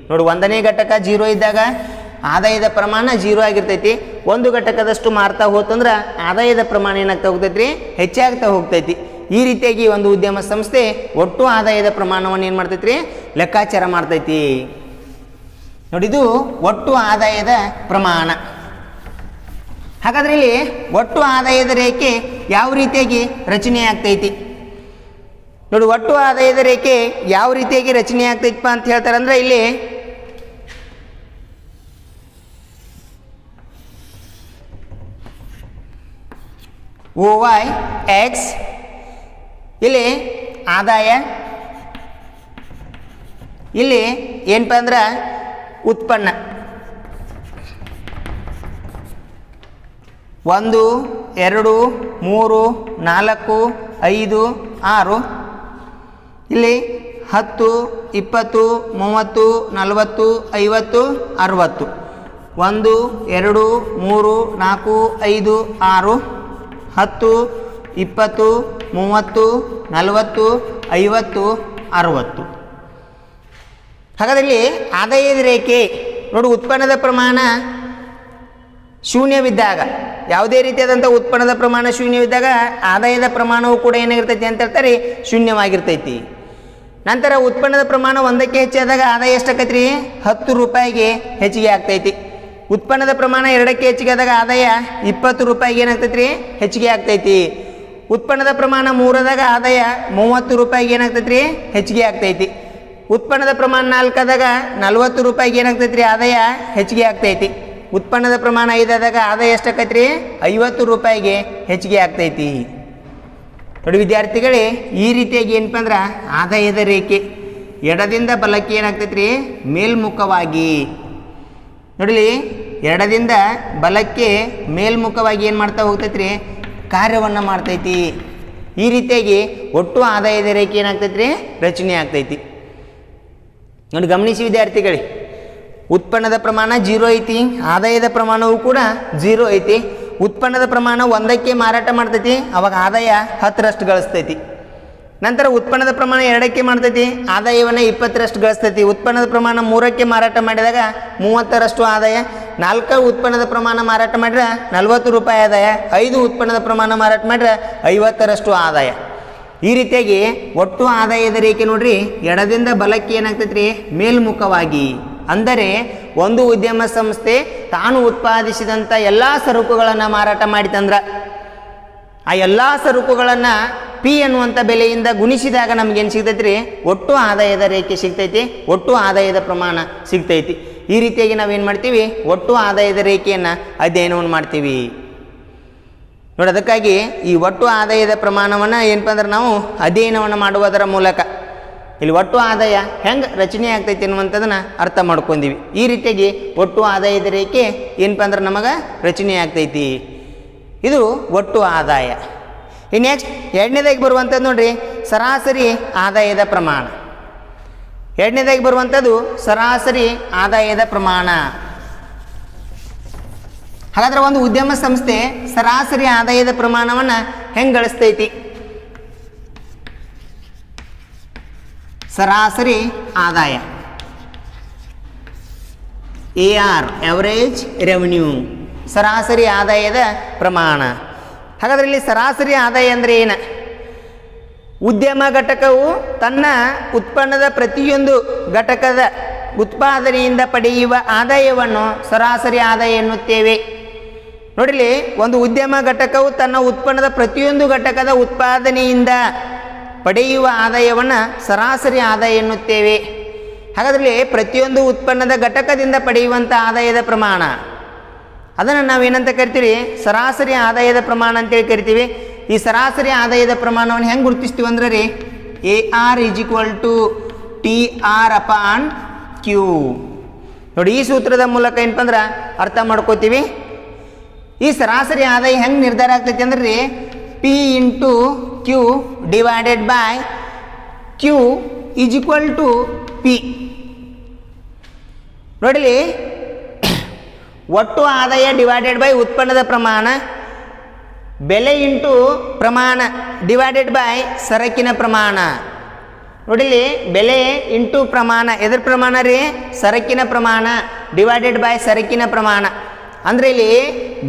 ನೋಡಿ, 1ನೇ ಘಟಕ 0 ಇದ್ದಾಗ ಆದಾಯದ ಪ್ರಮಾಣ 0 ಆಗಿರ್ತೈತಿ. 1 ಘಟಕದಷ್ಟು ಮಾರ್ತಾ ಹೋತಂದ್ರೆ ಆದಾಯದ ಪ್ರಮಾಣ ಏನಾಗ್ತಾ ಹೋಗ್ತೈತಿ ರೀ? ಹೆಚ್ಚಾಗ್ತಾ ಹೋಗ್ತೈತಿ. ಈ ರೀತಿಯಾಗಿ ಒಂದು ಉದ್ಯಮ ಸಂಸ್ಥೆ ಒಟ್ಟು ಆದಾಯದ ಪ್ರಮಾಣವನ್ನು ಏನು ಮಾಡ್ತೈತಿ ರೀ? ಲೆಕ್ಕಾಚಾರ ಮಾಡ್ತೈತಿ. ನೋಡಿ, ಇದು ಒಟ್ಟು ಆದಾಯದ ಪ್ರಮಾಣ. ಹಾಗಾದ್ರೆ ಇಲ್ಲಿ ಒಟ್ಟು ಆದಾಯದ ರೇಖೆ ಯಾವ ರೀತಿಯಾಗಿ ರಚನೆ ಆಗ್ತೈತಿ? ನೋಡಿ, ಒಟ್ಟು ಆದಾಯದ ರೇಖೆ ಯಾವ ರೀತಿಯಾಗಿ ರಚನೆ ಆಗ್ತೈತಪ್ಪ ಅಂತ ಹೇಳ್ತಾರೆ ಅಂದ್ರೆ ಇಲ್ಲಿ OY X, ಇಲ್ಲಿ ಆದಾಯ, ಇಲ್ಲಿ ಏನಪ್ಪ ಅಂದ್ರೆ ಉತ್ಪನ್ನ. 1 2 3 4 5 6. ಇಲ್ಲಿ 10 20 30 40 50 60. 1 2 3 4 5 6. 10 20 30 40 50 60. ಹಾಗಾದ್ರೆ ಇಲ್ಲಿ ಆದಾಯದ ರೇಖೆ ನೋಡಿ, ಉತ್ಪನ್ನದ ಪ್ರಮಾಣ ಶೂನ್ಯವಿದ್ದಾಗ, ಯಾವುದೇ ರೀತಿಯಾದಂಥ ಉತ್ಪನ್ನದ ಪ್ರಮಾಣ ಶೂನ್ಯವಿದ್ದಾಗ ಆದಾಯದ ಪ್ರಮಾಣವು ಕೂಡ ಏನಾಗಿರ್ತೈತಿ ಅಂತ ಹೇಳ್ತಾರೆ? ಶೂನ್ಯವಾಗಿರ್ತೈತಿ. ನಂತರ ಉತ್ಪನ್ನದ ಪ್ರಮಾಣ 1ಕ್ಕೆ ಹೆಚ್ಚಾದಾಗ ಆದಾಯ ಎಷ್ಟಾಕೈತಿ ರೀ? 10 ರೂಪಾಯಿಗೆ ಹೆಚ್ಚಿಗೆ ಆಗ್ತೈತಿ. ಉತ್ಪನ್ನದ ಪ್ರಮಾಣ 2ಕ್ಕೆ ಹೆಚ್ಚಿಗೆ ಆದಾಗ ಆದಾಯ 20 ರೂಪಾಯಿಗೆ ಏನಾಗ್ತೈತಿ ರೀ? ಹೆಚ್ಚಿಗೆ ಆಗ್ತೈತಿ. ಉತ್ಪನ್ನದ ಪ್ರಮಾಣ 3ದಾಗ ಆದಾಯ 30 ರೂಪಾಯಿಗೆ ಏನಾಗ್ತೈತಿ ರೀ? ಹೆಚ್ಚಿಗೆ ಆಗ್ತೈತಿ. ಉತ್ಪನ್ನದ ಪ್ರಮಾಣ 4ದಾಗ 40 ರೂಪಾಯಿಗೆ ಏನಾಗ್ತೈತಿ ರೀ? ಆದಾಯ ಹೆಚ್ಚಿಗೆ ಆಗ್ತೈತಿ. ಉತ್ಪನ್ನದ ಪ್ರಮಾಣ 5ದಾಗ ಆದಾಯ ಎಷ್ಟಾಕೈತಿ ರೀ? 50 ರೂಪಾಯಿಗೆ ಹೆಚ್ಚಿಗೆ ಆಗ್ತೈತಿ. ನೋಡಿ ವಿದ್ಯಾರ್ಥಿಗಳೇ, ಈ ರೀತಿಯಾಗಿ ಏನಪ್ಪ ಅಂದ್ರೆ ಆದಾಯದ ರೇಖೆ ಎಡದಿಂದ ಬಲಕ್ಕೆ ಏನಾಗ್ತೈತಿ ರೀ? ಮೇಲ್ಮುಖವಾಗಿ. ನೋಡಲಿ, ಎಡದಿಂದ ಬಲಕ್ಕೆ ಮೇಲ್ಮುಖವಾಗಿ ಏನು ಮಾಡ್ತಾ ಹೋಗ್ತೈತಿ ರೀ? ಕಾರ್ಯವನ್ನು ಮಾಡ್ತೈತಿ. ಈ ರೀತಿಯಾಗಿ ಒಟ್ಟು ಆದಾಯದ ರೇಖೆ ಏನಾಗ್ತೈತಿ ರೀ ರಚನೆ ಆಗ್ತೈತಿ. ನೋಡಿ ಗಮನಿಸಿ ವಿದ್ಯಾರ್ಥಿಗಳೇ, ಉತ್ಪನ್ನದ ಪ್ರಮಾಣ 0 ಐತಿ, ಆದಾಯದ ಪ್ರಮಾಣವೂ ಕೂಡ 0 ಐತಿ. ಉತ್ಪನ್ನದ ಪ್ರಮಾಣ 1ಕ್ಕೆ ಮಾರಾಟ ಮಾಡ್ತೈತಿ, ಅವಾಗ ಆದಾಯ 10ರಷ್ಟು ಗಳಿಸ್ತೈತಿ. ನಂತರ ಉತ್ಪನ್ನದ ಪ್ರಮಾಣ 2ಕ್ಕೆ ಮಾಡ್ತೈತಿ, ಆದಾಯವನ್ನು 20ರಷ್ಟು ಗಳಿಸ್ತೈತಿ. ಉತ್ಪನ್ನದ ಪ್ರಮಾಣ 3ಕ್ಕೆ ಮಾರಾಟ ಮಾಡಿದಾಗ 30ರಷ್ಟು ಆದಾಯ. 4 ಉತ್ಪನ್ನದ ಪ್ರಮಾಣ ಮಾರಾಟ ಮಾಡಿದ್ರೆ 40 ರೂಪಾಯಿ ಆದಾಯ. 5 ಉತ್ಪನ್ನದ ಪ್ರಮಾಣ ಮಾರಾಟ ಮಾಡಿದ್ರೆ 50ರಷ್ಟು ಆದಾಯ. ಈ ರೀತಿಯಾಗಿ ಒಟ್ಟು ಆದಾಯದ ರೇಖೆ ನೋಡ್ರಿ ಎಡದಿಂದ ಬಲಕ್ಕೆ ಏನಾಗ್ತೈತಿ ರೀ ಮೇಲ್ಮುಖವಾಗಿ. ಅಂದರೆ ಒಂದು ಉದ್ಯಮ ಸಂಸ್ಥೆ ತಾನು ಉತ್ಪಾದಿಸಿದಂಥ ಎಲ್ಲ ಸರಕುಗಳನ್ನು ಮಾರಾಟ ಮಾಡಿತಂದ್ರೆ ಆ ಎಲ್ಲ ಸರಕುಗಳನ್ನು ಪಿ ಅನ್ನುವಂಥ ಬೆಲೆಯಿಂದ ಗುಣಿಸಿದಾಗ ನಮಗೇನು ಸಿಗ್ತೈತಿ ರೀ ಒಟ್ಟು ಆದಾಯದ ರೇಖೆ ಸಿಗ್ತೈತಿ, ಒಟ್ಟು ಆದಾಯದ ಪ್ರಮಾಣ ಸಿಗ್ತೈತಿ. ಈ ರೀತಿಯಾಗಿ ನಾವೇನು ಮಾಡ್ತೀವಿ, ಒಟ್ಟು ಆದಾಯದ ರೇಖೆಯನ್ನು ಅಧ್ಯಯನವನ್ನು ಮಾಡ್ತೀವಿ ನೋಡಿ. ಅದಕ್ಕಾಗಿ ಈ ಒಟ್ಟು ಆದಾಯದ ಪ್ರಮಾಣವನ್ನು ಏನಪ್ಪ ಅಂದ್ರೆ ನಾವು ಅಧ್ಯಯನವನ್ನು ಮಾಡುವುದರ ಮೂಲಕ ಇಲ್ಲಿ ಒಟ್ಟು ಆದಾಯ ಹೆಂಗೆ ರಚನೆ ಆಗ್ತೈತಿ ಅನ್ನುವಂಥದ್ದನ್ನು ಅರ್ಥ ಮಾಡ್ಕೊಂತೀವಿ. ಈ ರೀತಿಯಾಗಿ ಒಟ್ಟು ಆದಾಯದ ರೇಖೆ ಏನಪ್ಪ ಅಂದ್ರೆ ನಮಗೆ ರಚನೆ ಆಗ್ತೈತಿ. ಇದು ಒಟ್ಟು ಆದಾಯ. ಈ ನೆಕ್ಸ್ಟ್ ಎರಡನೇದಾಗಿ ಬರುವಂಥದ್ದು ನೋಡ್ರಿ ಸರಾಸರಿ ಆದಾಯದ ಪ್ರಮಾಣ. ಎರಡನೇದಾಗಿ ಬರುವಂಥದ್ದು ಸರಾಸರಿ ಆದಾಯದ ಪ್ರಮಾಣ. ಹಾಗಾದ್ರೆ ಒಂದು ಉದ್ಯಮ ಸಂಸ್ಥೆ ಸರಾಸರಿ ಆದಾಯದ ಪ್ರಮಾಣವನ್ನು ಹೆಂಗೆ ಗಳಿಸ್ತೈತಿ? ಸರಾಸರಿ ಆದಾಯ AR ಎವರೇಜ್ ರೆವೆನ್ಯೂ, ಸರಾಸರಿ ಆದಾಯದ ಪ್ರಮಾಣ. ಹಾಗಾದ್ರೆ ಇಲ್ಲಿ ಸರಾಸರಿ ಆದಾಯ ಅಂದರೆ ಏನು? ಉದ್ಯಮ ಘಟಕವು ತನ್ನ ಉತ್ಪನ್ನದ ಪ್ರತಿಯೊಂದು ಘಟಕದ ಉತ್ಪಾದನೆಯಿಂದ ಪಡೆಯುವ ಆದಾಯವನ್ನು ಸರಾಸರಿ ಆದಾಯ ಎನ್ನುತ್ತೇವೆ. ನೋಡಿಲಿ, ಒಂದು ಉದ್ಯಮ ಘಟಕವು ತನ್ನ ಉತ್ಪನ್ನದ ಪ್ರತಿಯೊಂದು ಘಟಕದ ಉತ್ಪಾದನೆಯಿಂದ ಪಡೆಯುವ ಆದಾಯವನ್ನು ಸರಾಸರಿ ಆದಾಯ ಎನ್ನುತ್ತೇವೆ. ಹಾಗಾದ್ರೆ ಪ್ರತಿಯೊಂದು ಉತ್ಪನ್ನದ ಘಟಕದಿಂದ ಪಡೆಯುವಂಥ ಆದಾಯದ ಪ್ರಮಾಣ ಅದನ್ನು ನಾವೇನಂತ ಕರಿತೀವಿ? ಸರಾಸರಿ ಆದಾಯದ ಪ್ರಮಾಣ ಅಂತೇಳಿ ಕರಿತೀವಿ. ಈ ಸರಾಸರಿ ಆದಾಯದ ಪ್ರಮಾಣವನ್ನು ಹೆಂಗೆ ಗುರುತಿಸ್ತೀವಿ ಅಂದ್ರೆ ರೀ AR = TR/Q. ನೋಡಿ, ಈ ಸೂತ್ರದ ಮೂಲಕ ಏನಪ್ಪ ಅಂದ್ರೆ ಅರ್ಥ ಮಾಡ್ಕೋತೀವಿ. ಈ ಸರಾಸರಿ ಆದಾಯ ಹೆಂಗೆ ನಿರ್ಧಾರ ಆಗ್ತೈತಿ ಅಂದ್ರೆ ರೀ P × Q / Q = P. ನೋಡಲಿ, ಒಟ್ಟು ಆದಾಯ ಡಿವೈಡೆಡ್ ಬೈ ಉತ್ಪನ್ನದ ಪ್ರಮಾಣ, ಬೆಲೆ ಇಂಟು ಪ್ರಮಾಣ ಡಿವೈಡೆಡ್ ಬೈ ಸರಕಿನ ಪ್ರಮಾಣ. ನೋಡಿಲಿ, ಬೆಲೆ ಇಂಟು ಪ್ರಮಾಣ ಎದ್ರ ಪ್ರಮಾಣ ರೀ? ಸರಕಿನ ಪ್ರಮಾಣ ಡಿವೈಡೆಡ್ ಬೈ ಸರಕಿನ ಪ್ರಮಾಣ. ಅಂದರೆ ಇಲ್ಲಿ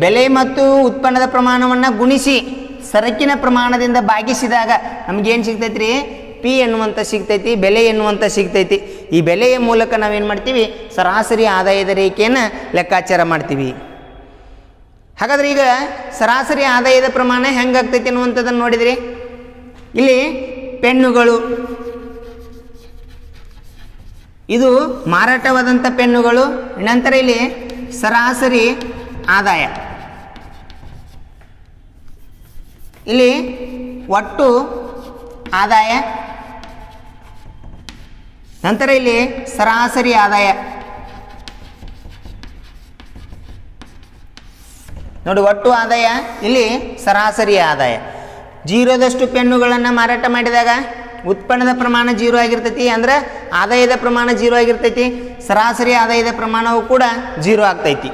ಬೆಲೆ ಮತ್ತು ಉತ್ಪನ್ನದ ಪ್ರಮಾಣವನ್ನು ಗುಣಿಸಿ ಸರಕಿನ ಪ್ರಮಾಣದಿಂದ ಭಾಗಿಸಿದಾಗ ನಮಗೇನು ಸಿಗ್ತೈತಿ ರೀ? P ಎನ್ನುವಂಥ ಸಿಗ್ತೈತಿ, ಬೆಲೆ ಎನ್ನುವಂಥ ಸಿಗ್ತೈತಿ. ಈ ಬೆಲೆಯ ಮೂಲಕ ನಾವೇನು ಮಾಡ್ತೀವಿ? ಸರಾಸರಿ ಆದಾಯದ ರೇಖೆಯನ್ನು ಲೆಕ್ಕಾಚಾರ ಮಾಡ್ತೀವಿ. ಹಾಗಾದ್ರೆ ಈಗ ಸರಾಸರಿ ಆದಾಯದ ಪ್ರಮಾಣ ಹೆಂಗಾಗ್ತೈತಿ ಅನ್ನುವಂಥದ್ದನ್ನು ನೋಡಿದ್ರಿ. ಇಲ್ಲಿ ಪೆನ್ನುಗಳು, ಇದು ಮಾರಾಟವಾದಂಥ ಪೆನ್ನುಗಳು. ನಂತರ ಇಲ್ಲಿ ಸರಾಸರಿ ಆದಾಯ, ಇಲ್ಲಿ ಒಟ್ಟು ಆದಾಯ, ನಂತರ ಇಲ್ಲಿ ಸರಾಸರಿ ಆದಾಯ. ನೋಡಿ, ಒಟ್ಟು ಆದಾಯ, ಇಲ್ಲಿ ಸರಾಸರಿ ಆದಾಯ. 0ದಷ್ಟು ಪೆನ್ನುಗಳನ್ನು ಮಾರಾಟ ಮಾಡಿದಾಗ ಉತ್ಪನ್ನದ ಪ್ರಮಾಣ 0 ಆಗಿರ್ತೈತಿ, ಅಂದ್ರೆ ಆದಾಯದ ಪ್ರಮಾಣ 0 ಆಗಿರ್ತೈತಿ. ಸರಾಸರಿ ಆದಾಯದ ಪ್ರಮಾಣವು ಕೂಡ 0 ಆಗ್ತೈತಿ.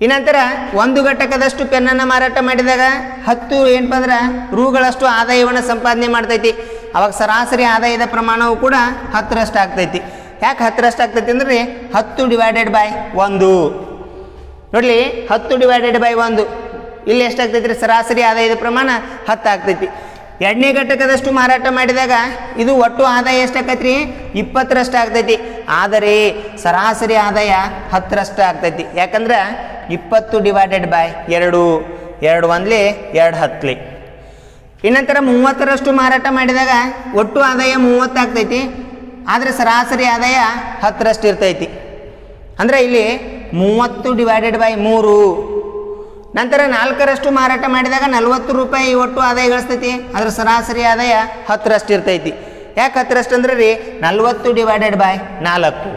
ಈ ನಂತರ 1 ಘಟಕದಷ್ಟು ಪೆನ್ನನ್ನು ಮಾರಾಟ ಮಾಡಿದಾಗ 10 ಏನಪ್ಪ ಅಂದ್ರೆ ರೂಗಳಷ್ಟು ಆದಾಯವನ್ನು ಸಂಪಾದನೆ ಮಾಡ್ತೈತಿ. ಅವಾಗ ಸರಾಸರಿ ಆದಾಯದ ಪ್ರಮಾಣವು ಕೂಡ 10ರಷ್ಟು ಆಗ್ತೈತಿ. ಯಾಕೆ 10ರಷ್ಟು ಆಗ್ತೈತಿ ಅಂದ್ರೆ 10 / 1. ನೋಡಲಿ, 10 / 1 ಇಲ್ಲಿ ಎಷ್ಟಾಗ್ತೈತಿ ರೀ? ಸರಾಸರಿ ಆದಾಯದ ಪ್ರಮಾಣ 10 ಆಗ್ತೈತಿ. 2ನೇ ಘಟಕದಷ್ಟು ಮಾರಾಟ ಮಾಡಿದಾಗ ಇದು ಒಟ್ಟು ಆದಾಯ ಎಷ್ಟಾಗೈತಿ ರೀ? 20ರಷ್ಟು ಆಗ್ತೈತಿ. ಆದರೆ ಸರಾಸರಿ ಆದಾಯ 10ರಷ್ಟು ಆಗ್ತೈತಿ. ಯಾಕಂದ್ರೆ 20 / 2, 2 1 2 10. ಇನ್ನಂತರ 30ರಷ್ಟು ಮಾರಾಟ ಮಾಡಿದಾಗ ಒಟ್ಟು ಆದಾಯ 30 ಆಗ್ತೈತಿ. ಆದರೆ ಸರಾಸರಿ ಆದಾಯ 10ರಷ್ಟು ಇರ್ತೈತಿ. ಅಂದರೆ ಇಲ್ಲಿ 30 / 3. ನಂತರ 4ರಷ್ಟು ಮಾರಾಟ ಮಾಡಿದಾಗ 40 ರೂಪಾಯಿ ಒಟ್ಟು ಆದಾಯ ಗಳಿಸ್ತೈತಿ. ಅದರ ಸರಾಸರಿ ಆದಾಯ 10ರಷ್ಟು ಇರ್ತೈತಿ. ಯಾಕೆ 10ರಷ್ಟು ಅಂದ್ರೆ ರೀ 40 / 4.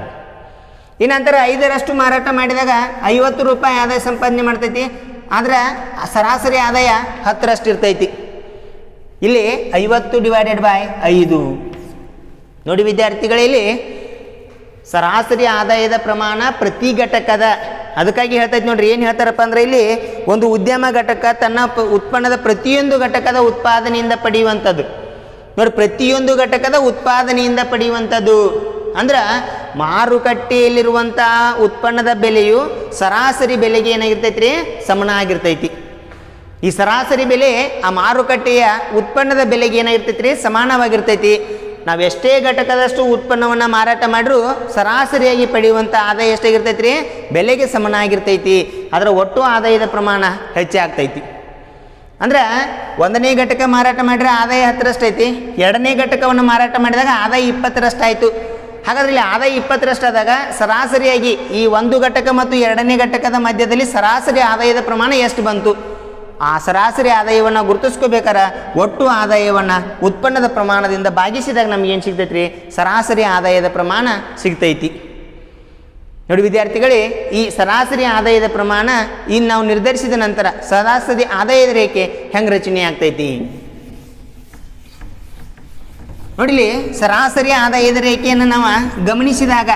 ಈ ನಂತರ 5ರಷ್ಟು ಮಾರಾಟ ಮಾಡಿದಾಗ 50 ರೂಪಾಯಿ ಆದಾಯ ಸಂಪಾದನೆ ಮಾಡ್ತೈತಿ. ಆದ್ರೆ ಸರಾಸರಿ ಆದಾಯ 10ರಷ್ಟು ಇರ್ತೈತಿ. ಇಲ್ಲಿ 50/5 ನೋಡಿ ವಿದ್ಯಾರ್ಥಿಗಳಲ್ಲಿ ಸರಾಸರಿ ಆದಾಯದ ಪ್ರಮಾಣ ಪ್ರತಿ ಘಟಕದ, ಅದಕ್ಕಾಗಿ ಹೇಳ್ತೈತಿ ನೋಡ್ರಿ. ಏನು ಹೇಳ್ತಾರಪ್ಪ ಅಂದ್ರೆ ಇಲ್ಲಿ ಒಂದು ಉದ್ಯಮ ಘಟಕ ತನ್ನ ಉತ್ಪನ್ನದ ಪ್ರತಿಯೊಂದು ಘಟಕದ ಉತ್ಪಾದನೆಯಿಂದ ಪಡೆಯುವಂಥದ್ದು ನೋಡಿ, ಪ್ರತಿಯೊಂದು ಘಟಕದ ಉತ್ಪಾದನೆಯಿಂದ ಪಡೆಯುವಂಥದ್ದು ಅಂದ್ರೆ ಮಾರುಕಟ್ಟೆಯಲ್ಲಿರುವಂತಹ ಉತ್ಪನ್ನದ ಬೆಲೆಯು ಸರಾಸರಿ ಬೆಲೆಗೆ ಏನಾಗಿರ್ತೈತಿ ರೀ, ಸಮನ ಆಗಿರ್ತೈತಿ. ಈ ಸರಾಸರಿ ಬೆಲೆ ಆ ಮಾರುಕಟ್ಟೆಯ ಉತ್ಪನ್ನದ ಬೆಲೆಗೆ ಏನಾಗಿರ್ತೈತಿ ರೀ, ಸಮಾನವಾಗಿರ್ತೈತಿ. ನಾವು ಎಷ್ಟೇ ಘಟಕದಷ್ಟು ಉತ್ಪನ್ನವನ್ನು ಮಾರಾಟ ಮಾಡಿರೂ ಸರಾಸರಿಯಾಗಿ ಪಡೆಯುವಂಥ ಆದಾಯ ಎಷ್ಟಾಗಿರ್ತೈತಿ ರೀ, ಬೆಲೆಗೆ ಸಮನಾಗಿರ್ತೈತಿ. ಅದರ ಒಟ್ಟು ಆದಾಯದ ಪ್ರಮಾಣ ಹೆಚ್ಚಾಗ್ತೈತಿ. ಅಂದ್ರೆ 1ನೇ ಘಟಕ ಮಾರಾಟ ಮಾಡಿದ್ರೆ ಆದಾಯ 10ರಷ್ಟು ಐತಿ, 2ನೇ ಘಟಕವನ್ನು ಮಾರಾಟ ಮಾಡಿದಾಗ ಆದಾಯ 20ರಷ್ಟು ಆಯಿತು. ಹಾಗಾದ್ರೆ ಇಲ್ಲಿ ಆದಾಯ 20ರಷ್ಟು ಆದಾಗ ಸರಾಸರಿಯಾಗಿ ಈ ಒಂದು ಘಟಕ ಮತ್ತು 2ನೇ ಘಟಕದ ಮಧ್ಯದಲ್ಲಿ ಸರಾಸರಿ ಆದಾಯದ ಪ್ರಮಾಣ ಎಷ್ಟು ಬಂತು, ಆ ಸರಾಸರಿ ಆದಾಯವನ್ನು ಗುರುತಿಸ್ಕೋಬೇಕಾರ ಒಟ್ಟು ಆದಾಯವನ್ನು ಉತ್ಪನ್ನದ ಪ್ರಮಾಣದಿಂದ ಭಾಗಿಸಿದಾಗ ನಮ್ಗೆ ಏನು ಸಿಗ್ತೈತಿ ರೀ, ಸರಾಸರಿ ಆದಾಯದ ಪ್ರಮಾಣ ಸಿಗ್ತೈತಿ. ನೋಡಿ ವಿದ್ಯಾರ್ಥಿಗಳೇ, ಈ ಸರಾಸರಿ ಆದಾಯದ ಪ್ರಮಾಣ ಇನ್ನು ನಾವು ನಿರ್ಧರಿಸಿದ ನಂತರ ಸರಾಸರಿ ಆದಾಯದ ರೇಖೆ ಹೆಂಗೆ ರಚನೆ ಆಗ್ತೈತಿ ನೋಡಿಲಿ. ಸರಾಸರಿ ಆದಾಯದ ರೇಖೆಯನ್ನು ನಾವು ಗಮನಿಸಿದಾಗ,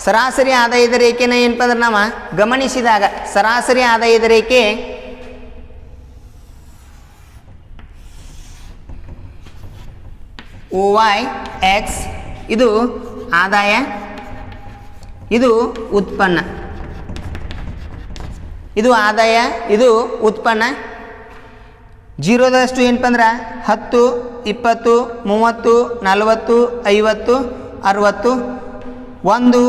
ಸರಾಸರಿ ಆದಾಯದ ರೇಖೆನ ಏನಪ್ಪ ಅಂದ್ರೆ ನಾವು ಗಮನಿಸಿದಾಗ ಸರಾಸರಿ ಆದಾಯದ ರೇಖೆ OY(X) ಇದು ಆದಾಯ, ಇದು ಉತ್ಪನ್ನ, ಇದು ಆದಾಯ, ಇದು ಉತ್ಪನ್ನ. 0ದಷ್ಟು ಏನಪ್ಪ ಅಂದ್ರೆ 10, 20, 30, 40, 50, 60, 1, 2,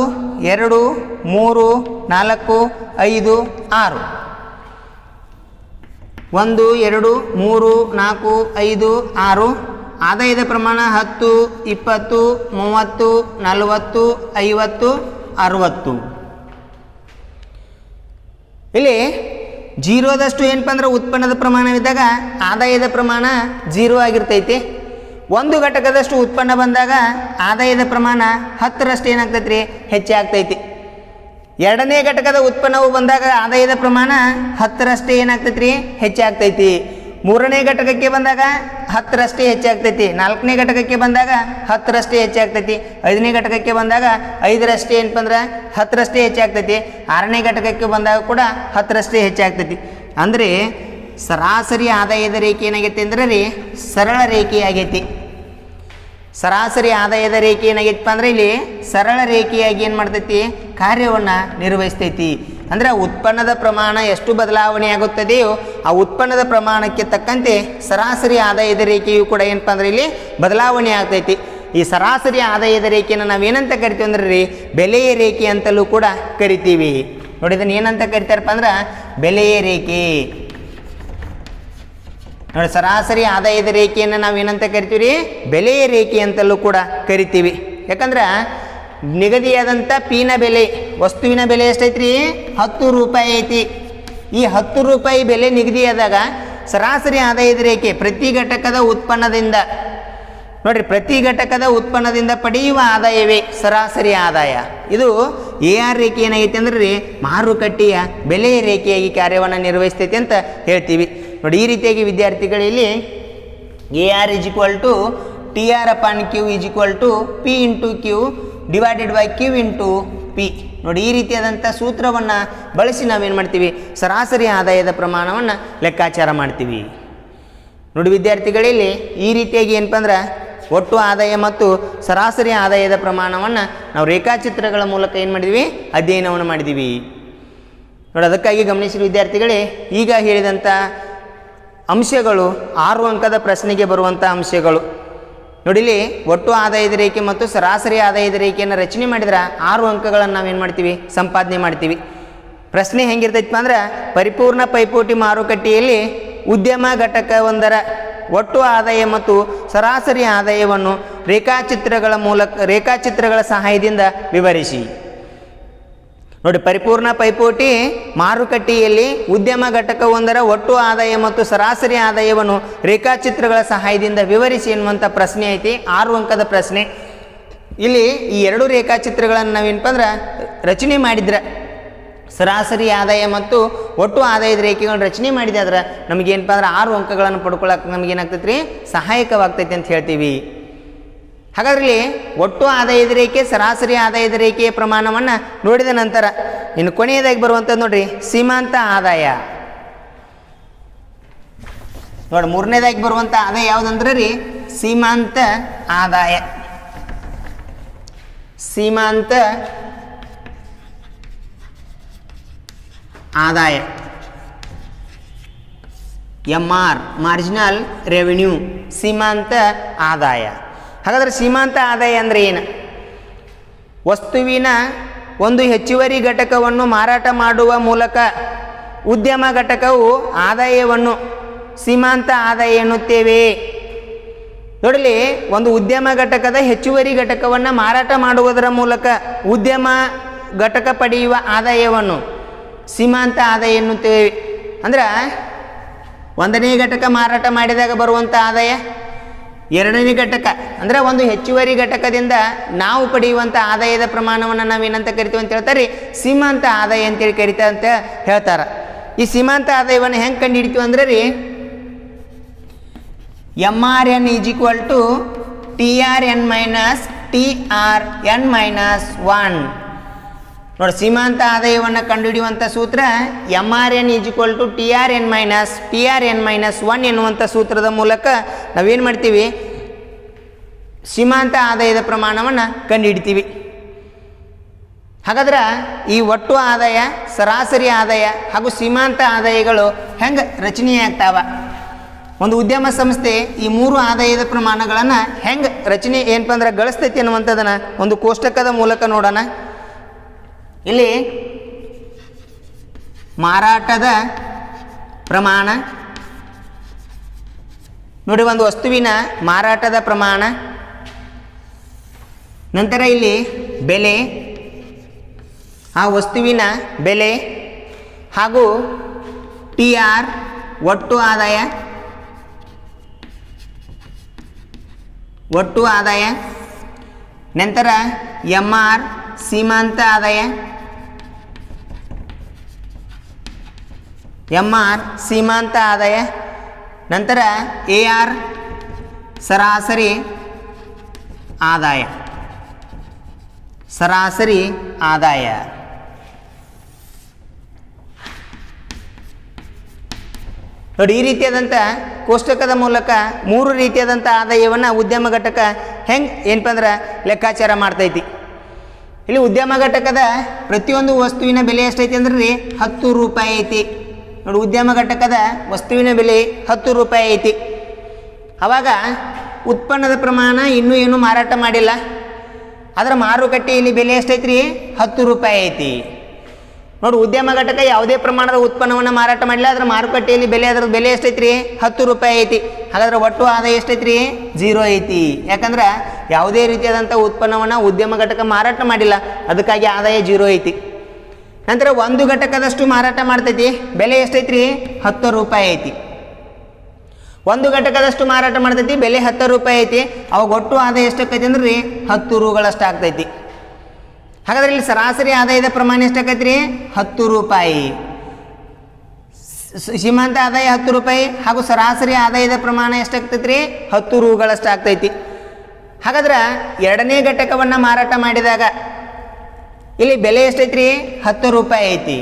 3, 4, 5, 6. 1, 2, 3, 4, 5, 6. ಆದಾಯದ ಪ್ರಮಾಣ 10, 20, 30, 40, 50, 60. ಇಲ್ಲಿ 0ದಷ್ಟು ಏನಪ್ಪ ಅಂದ್ರೆ ಉತ್ಪನ್ನದ ಪ್ರಮಾಣವಿದ್ದಾಗ ಆದಾಯದ ಪ್ರಮಾಣ 0 ಆಗಿರ್ತೈತಿ. ಒಂದು ಘಟಕದಷ್ಟು ಉತ್ಪನ್ನ ಬಂದಾಗ ಆದಾಯದ ಪ್ರಮಾಣ 10ರಷ್ಟು ಏನಾಗ್ತೈತಿ ರೀ, ಹೆಚ್ಚಾಗ್ತೈತಿ. 2ನೇ ಘಟಕದ ಉತ್ಪನ್ನವು ಬಂದಾಗ ಆದಾಯದ ಪ್ರಮಾಣ 10ರಷ್ಟೇ ಏನಾಗ್ತೈತಿ ರೀ, ಹೆಚ್ಚಾಗ್ತೈತಿ. 3ನೇ ಘಟಕಕ್ಕೆ ಬಂದಾಗ 10ರಷ್ಟೇ ಹೆಚ್ಚಾಗ್ತೈತಿ. 4ನೇ ಘಟಕಕ್ಕೆ ಬಂದಾಗ 10ರಷ್ಟೇ ಹೆಚ್ಚಾಗ್ತೈತಿ. 5ನೇ ಘಟಕಕ್ಕೆ ಬಂದಾಗ 5ರಷ್ಟೇ ಏನಪ್ಪ ಅಂದ್ರೆ 10ರಷ್ಟೇ ಹೆಚ್ಚಾಗ್ತೈತಿ. 6ನೇ ಘಟಕಕ್ಕೆ ಬಂದಾಗ ಕೂಡ 10ರಷ್ಟೇ ಹೆಚ್ಚಾಗ್ತೈತಿ. ಅಂದರೆ ಸರಾಸರಿ ಆದಾಯದ ರೇಖೆ ಏನಾಗೈತಿ ಅಂದ್ರೆ ರೀ, ಸರಳ ರೇಖೆ ಆಗೈತಿ. ಸರಾಸರಿ ಆದಾಯದ ರೇಖೆ ಏನಾಗೈತಪ್ಪ ಅಂದ್ರೆ ಇಲ್ಲಿ ಸರಳ ರೇಖೆಯಾಗಿ ಏನು ಮಾಡ್ತೈತಿ, ಕಾರ್ಯವನ್ನು ನಿರ್ವಹಿಸ್ತೈತಿ. ಅಂದರೆ ಉತ್ಪನ್ನದ ಪ್ರಮಾಣ ಎಷ್ಟು ಬದಲಾವಣೆ ಆಗುತ್ತದೆಯೋ ಆ ಉತ್ಪನ್ನದ ಪ್ರಮಾಣಕ್ಕೆ ತಕ್ಕಂತೆ ಸರಾಸರಿ ಆದಾಯದ ರೇಖೆಯು ಕೂಡ ಏನಪ್ಪ ಅಂದ್ರೆ ಇಲ್ಲಿ ಬದಲಾವಣೆ ಆಗ್ತೈತಿ. ಈ ಸರಾಸರಿ ಆದಾಯದ ರೇಖೆಯನ್ನು ನಾವೇನಂತ ಕರಿತೀವಿ ಅಂದ್ರೆ ರೀ, ಬೆಲೆಯ ರೇಖೆ ಅಂತಲೂ ಕೂಡ ಕರಿತೀವಿ. ನೋಡಿ ಇದನ್ನು ಏನಂತ ಕರಿತಾರಪ್ಪ ಅಂದ್ರೆ ಬೆಲೆಯ ರೇಖೆ. ನೋಡಿ ಸರಾಸರಿ ಆದಾಯದ ರೇಖೆಯನ್ನು ನಾವೇನಂತ ಕರಿತೀವಿ ರೀ, ಬೆಲೆಯ ರೇಖೆ ಅಂತಲೂ ಕೂಡ ಕರಿತೀವಿ. ಯಾಕಂದ್ರೆ ನಿಗದಿಯಾದಂಥ ಪಿನ ಬೆಲೆ, ವಸ್ತುವಿನ ಬೆಲೆ ಎಷ್ಟೈತ್ರಿ, 10 ರೂಪಾಯಿ ಐತಿ. ಈ 10 ರೂಪಾಯಿ ಬೆಲೆ ನಿಗದಿಯಾದಾಗ ಸರಾಸರಿ ಆದಾಯದ ರೇಖೆ ಪ್ರತಿ ಘಟಕದ ಉತ್ಪನ್ನದಿಂದ ನೋಡ್ರಿ, ಪ್ರತಿ ಘಟಕದ ಉತ್ಪನ್ನದಿಂದ ಪಡೆಯುವ ಆದಾಯವೇ ಸರಾಸರಿ ಆದಾಯ. ಇದು AR ರೇಖೆ ಏನಾಗೈತಿ ಅಂದ್ರೆ ರೀ, ಮಾರುಕಟ್ಟೆಯ ಬೆಲೆಯ ರೇಖೆಯಾಗಿ ಕಾರ್ಯವನ್ನು ನಿರ್ವಹಿಸ್ತೈತಿ ಅಂತ ಹೇಳ್ತೀವಿ. ನೋಡಿ ಈ ರೀತಿಯಾಗಿ ವಿದ್ಯಾರ್ಥಿಗಳಲ್ಲಿ AR = TR/Q = P × Q / Q × P. ನೋಡಿ ಈ ರೀತಿಯಾದಂಥ ಸೂತ್ರವನ್ನು ಬಳಸಿ ನಾವೇನು ಮಾಡ್ತೀವಿ, ಸರಾಸರಿ ಆದಾಯದ ಪ್ರಮಾಣವನ್ನು ಲೆಕ್ಕಾಚಾರ ಮಾಡ್ತೀವಿ. ನೋಡಿ ವಿದ್ಯಾರ್ಥಿಗಳಲ್ಲಿ ಈ ರೀತಿಯಾಗಿ ಏನಪ್ಪ ಅಂದ್ರೆ ಒಟ್ಟು ಆದಾಯ ಮತ್ತು ಸರಾಸರಿ ಆದಾಯದ ಪ್ರಮಾಣವನ್ನು ನಾವು ರೇಖಾಚಿತ್ರಗಳ ಮೂಲಕ ಏನು ಮಾಡಿದ್ವಿ, ಅಧ್ಯಯನವನ್ನು ಮಾಡಿದ್ದೀವಿ. ನೋಡಿ ಅದಕ್ಕಾಗಿ ಗಮನಿಸಿದ ವಿದ್ಯಾರ್ಥಿಗಳೇ, ಈಗ ಹೇಳಿದಂಥ ಅಂಶಗಳು 6 ಅಂಕದ ಪ್ರಶ್ನೆಗೆ ಬರುವಂಥ ಅಂಶಗಳು. ನೋಡಿಲಿ, ಒಟ್ಟು ಆದಾಯದ ರೇಖೆ ಮತ್ತು ಸರಾಸರಿ ಆದಾಯದ ರೇಖೆಯನ್ನು ರಚನೆ ಮಾಡಿದ್ರೆ 6 ಅಂಕಗಳನ್ನು ನಾವೇನು ಮಾಡ್ತೀವಿ, ಸಂಪಾದನೆ ಮಾಡ್ತೀವಿ. ಪ್ರಶ್ನೆ ಹೆಂಗಿರ್ತೈತಪ್ಪ ಅಂದ್ರೆ, ಪರಿಪೂರ್ಣ ಪೈಪೋಟಿ ಮಾರುಕಟ್ಟೆಯಲ್ಲಿ ಉದ್ಯಮ ಘಟಕ ಒಂದರ ಒಟ್ಟು ಆದಾಯ ಮತ್ತು ಸರಾಸರಿ ಆದಾಯವನ್ನು ರೇಖಾಚಿತ್ರಗಳ ಸಹಾಯದಿಂದ ವಿವರಿಸಿ. ನೋಡಿ, ಪರಿಪೂರ್ಣ ಪೈಪೋಟಿ ಮಾರುಕಟ್ಟೆಯಲ್ಲಿ ಉದ್ಯಮ ಘಟಕವೊಂದರ ಒಟ್ಟು ಆದಾಯ ಮತ್ತು ಸರಾಸರಿ ಆದಾಯವನ್ನು ರೇಖಾಚಿತ್ರಗಳ ಸಹಾಯದಿಂದ ವಿವರಿಸಿ ಎನ್ನುವಂಥ ಪ್ರಶ್ನೆ ಐತಿ. 6 ಅಂಕದ ಪ್ರಶ್ನೆ. ಇಲ್ಲಿ ಈ 2 ರೇಖಾಚಿತ್ರಗಳನ್ನು ನಾವೇನಪ್ಪ ಅಂದ್ರೆ ರಚನೆ ಮಾಡಿದ್ರೆ ಸರಾಸರಿ ಆದಾಯ ಮತ್ತು ಒಟ್ಟು ಆದಾಯದ ರೇಖೆಗಳನ್ನು ರಚನೆ ಮಾಡಿದೆ ಆದ್ರೆ ನಮಗೇನಪ್ಪ ಅಂದ್ರೆ 6 ಅಂಕಗಳನ್ನು ಪಡ್ಕೊಳ್ಳೋಕೆ ನಮಗೇನಾಗ್ತೈತೆ ರೀ ಸಹಾಯಕವಾಗ್ತೈತೆ ಅಂತ ಹೇಳ್ತೀವಿ. ಹಾಗಾದ್ರೆ ಒಟ್ಟು ಆದಾಯದ ರೇಖೆ ಸರಾಸರಿ ಆದಾಯದ ರೇಖೆಯ ಪ್ರಮಾಣವನ್ನು ನೋಡಿದ ನಂತರ ಇನ್ನು ಕೊನೆಯದಾಗಿ ಬರುವಂಥದ್ದು ನೋಡ್ರಿ ಸೀಮಾಂತ ಆದಾಯ. ನೋಡಿ ಮೂರನೇದಾಗಿ ಬರುವಂಥ ಆದಾಯ ಯಾವುದಂದ್ರೆ ರೀ ಸೀಮಾಂತ ಆದಾಯ. ಸೀಮಾಂತ ಆದಾಯ MR ಮಾರ್ಜಿನಲ್ ರೆವಿನ್ಯೂ ಸೀಮಾಂತ ಆದಾಯ. ಹಾಗಾದ್ರೆ ಸೀಮಾಂತ ಆದಾಯ ಅಂದರೆ ಏನು? ವಸ್ತುವಿನ ಒಂದು ಹೆಚ್ಚುವರಿ ಘಟಕವನ್ನು ಮಾರಾಟ ಮಾಡುವ ಮೂಲಕ ಉದ್ಯಮ ಘಟಕವು ಆದಾಯವನ್ನು ಸೀಮಾಂತ ಆದಾಯ ಎನ್ನುತ್ತೇವೆ. ನೋಡಲಿ, ಒಂದು ಉದ್ಯಮ ಘಟಕದ ಹೆಚ್ಚುವರಿ ಘಟಕವನ್ನು ಮಾರಾಟ ಮಾಡುವುದರ ಮೂಲಕ ಉದ್ಯಮ ಘಟಕ ಪಡೆಯುವ ಆದಾಯವನ್ನು ಸೀಮಾಂತ ಆದಾಯ ಎನ್ನುತ್ತೇವೆ. ಅಂದ್ರೆ ಒಂದನೇ ಘಟಕ ಮಾರಾಟ ಮಾಡಿದಾಗ ಬರುವಂಥ ಆದಾಯ, ಎರಡನೇ ಘಟಕ ಅಂದರೆ ಒಂದು ಹೆಚ್ಚುವರಿ ಘಟಕದಿಂದ ನಾವು ಪಡೆಯುವಂಥ ಆದಾಯದ ಪ್ರಮಾಣವನ್ನು ನಾವೇನಂತ ಕರಿತೀವಿ ಅಂತ ಹೇಳ್ತಾರೆ ಸೀಮಾಂತ ಆದಾಯ ಅಂತೇಳಿ ಕರಿತಾ ಅಂತ ಹೇಳ್ತಾರೆ. ಈ ಸೀಮಾಂತ ಆದಾಯವನ್ನು ಹೆಂಗೆ ಕಂಡು ಹಿಡಿತೀವಿ ಅಂದ್ರೆ ರೀ MRN = TRN - TRN - 1. ನೋಡಿ, ಸೀಮಾಂತ ಆದಾಯವನ್ನು ಕಂಡುಹಿಡಿಯುವಂಥ ಸೂತ್ರ MRN = TRN - TRN - 1 ಎನ್ನುವಂಥ ಸೂತ್ರದ ಮೂಲಕ ನಾವೇನು ಮಾಡ್ತೀವಿ ಸೀಮಾಂತ ಆದಾಯದ ಪ್ರಮಾಣವನ್ನು ಕಂಡುಹಿಡಿತೀವಿ. ಹಾಗಾದ್ರೆ ಈ ಒಟ್ಟು ಆದಾಯ, ಸರಾಸರಿ ಆದಾಯ ಹಾಗೂ ಸೀಮಾಂತ ಆದಾಯಗಳು ಹೆಂಗೆ ರಚನೆಯಾಗ್ತಾವ? ಒಂದು ಉದ್ಯಮ ಸಂಸ್ಥೆ ಈ 3 ಆದಾಯದ ಪ್ರಮಾಣಗಳನ್ನು ಹೆಂಗೆ ರಚನೆ ಏನಪ್ಪ ಅಂದ್ರೆ ಗಳಿಸ್ತೈತಿ ಅನ್ನುವಂಥದ್ದನ್ನು ಒಂದು ಕೋಷ್ಟಕದ ಮೂಲಕ ನೋಡೋಣ. ಇಲ್ಲಿ ಮಾರಾಟದ ಪ್ರಮಾಣ ನೋಡಿ, ಒಂದು ವಸ್ತುವಿನ ಮಾರಾಟದ ಪ್ರಮಾಣ, ನಂತರ ಇಲ್ಲಿ ಬೆಲೆ, ಆ ವಸ್ತುವಿನ ಬೆಲೆ ಹಾಗೂ TR ಒಟ್ಟು ಆದಾಯ, ಒಟ್ಟು ಆದಾಯ, ನಂತರ MR ಸೀಮಾಂತ ಆದಾಯ, MR ಸೀಮಾಂತ ಆದಾಯ, ನಂತರ AR ಸರಾಸರಿ ಆದಾಯ, ಸರಾಸರಿ ಆದಾಯ. ನೋಡಿ, ಈ ರೀತಿಯಾದಂಥ ಕೋಷ್ಟಕದ ಮೂಲಕ 3 ರೀತಿಯಾದಂಥ ಆದಾಯವನ್ನು ಉದ್ಯಮ ಘಟಕ ಹೆಂಗೆ ಏನಪ್ಪ ಅಂದ್ರೆ ಲೆಕ್ಕಾಚಾರ ಮಾಡ್ತೈತಿ. ಇಲ್ಲಿ ಉದ್ಯಮ ಘಟಕದ ಪ್ರತಿಯೊಂದು ವಸ್ತುವಿನ ಬೆಲೆ ಎಷ್ಟೈತಿ ಅಂದ್ರೆ ರೀ 10 ರೂಪಾಯಿ ಐತಿ. ನೋಡಿ, ಉದ್ಯಮ ಘಟಕದ ವಸ್ತುವಿನ ಬೆಲೆ 10 ರೂಪಾಯಿ ಐತಿ. ಆವಾಗ ಉತ್ಪನ್ನದ ಪ್ರಮಾಣ ಇನ್ನೂ ಏನು ಮಾರಾಟ ಮಾಡಿಲ್ಲ, ಅದರ ಮಾರುಕಟ್ಟೆಯಲ್ಲಿ ಬೆಲೆ ಎಷ್ಟೈತಿ ರೀ 10 ರೂಪಾಯಿ ಐತಿ. ನೋಡಿ, ಉದ್ಯಮ ಘಟಕ ಯಾವುದೇ ಪ್ರಮಾಣದ ಉತ್ಪನ್ನವನ್ನು ಮಾರಾಟ ಮಾಡಿಲ್ಲ, ಅದರ ಮಾರುಕಟ್ಟೆಯಲ್ಲಿ ಅದರ ಬೆಲೆ ಎಷ್ಟೈತಿ ರೀ 10 ರೂಪಾಯಿ ಐತಿ. ಹಾಗಾದ್ರೆ ಒಟ್ಟು ಆದಾಯ ಎಷ್ಟೈತಿ ರೀ 0 ಐತಿ. ಯಾಕಂದ್ರೆ ಯಾವುದೇ ರೀತಿಯಾದಂಥ ಉತ್ಪನ್ನವನ್ನು ಉದ್ಯಮ ಘಟಕ ಮಾರಾಟ ಮಾಡಿಲ್ಲ, ಅದಕ್ಕಾಗಿ ಆದಾಯ 0 ಐತಿ. ನಂತರ ಒಂದು ಘಟಕದಷ್ಟು ಮಾರಾಟ ಮಾಡ್ತೈತಿ, ಬೆಲೆ ಎಷ್ಟೈತಿ ರೀ 10 ರೂಪಾಯಿ ಐತಿ. ಒಂದು ಘಟಕದಷ್ಟು ಮಾರಾಟ ಮಾಡ್ತೈತಿ, ಬೆಲೆ 10 ರೂಪಾಯಿ ಐತಿ. ಅವಾಗ ಒಟ್ಟು ಆದಾಯ ಎಷ್ಟಾಕೈತಿ ಅಂದ್ರೆ ರೀ 10 ರೂಗಳಷ್ಟು ಆಗ್ತೈತಿ. ಹಾಗಾದ್ರೆ ಇಲ್ಲಿ ಸರಾಸರಿ ಆದಾಯದ ಪ್ರಮಾಣ ಎಷ್ಟಾಕೈತಿ ರೀ 10 ರೂಪಾಯಿ. ಸೀಮಾಂತ ಆದಾಯ 10 ರೂಪಾಯಿ ಹಾಗೂ ಸರಾಸರಿ ಆದಾಯದ ಪ್ರಮಾಣ ಎಷ್ಟಾಗ್ತೈತಿ ರೀ 10 ರೂಗಳಷ್ಟು ಆಗ್ತೈತಿ. ಹಾಗಾದ್ರೆ ಎರಡನೇ ಘಟಕವನ್ನು ಮಾರಾಟ ಮಾಡಿದಾಗ ಇಲ್ಲಿ ಬೆಲೆ ಎಷ್ಟೈತಿ ರೀ 10 ರೂಪಾಯಿ ಐತಿ.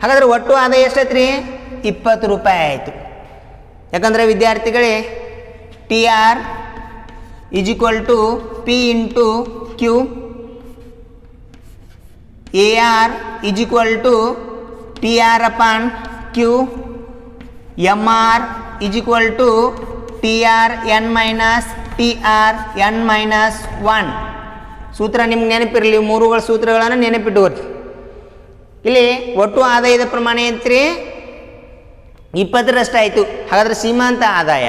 ಹಾಗಾದ್ರೆ ಒಟ್ಟು ಆದಾಯ ಎಷ್ಟೈತಿ ರೀ 20 ರೂಪಾಯಿ ಆಯಿತು. ಯಾಕಂದರೆ ವಿದ್ಯಾರ್ಥಿಗಳೇ TR = P × Q, AR = TR/Q, MR = TRN - TRN - 1. ಸೂತ್ರ ನಿಮ್ಗೆ ನೆನಪಿರಲಿ, 3ಗಳ ಸೂತ್ರಗಳನ್ನು ನೆನಪಿಟ್ಟುಕೊರಿ. ಇಲ್ಲಿ ಒಟ್ಟು ಆದಾಯದ ಪ್ರಮಾಣ ಎಂತ್ರಿ 20ರಷ್ಟು ಆಯಿತು. ಹಾಗಾದ್ರೆ ಸೀಮಾಂತ ಆದಾಯ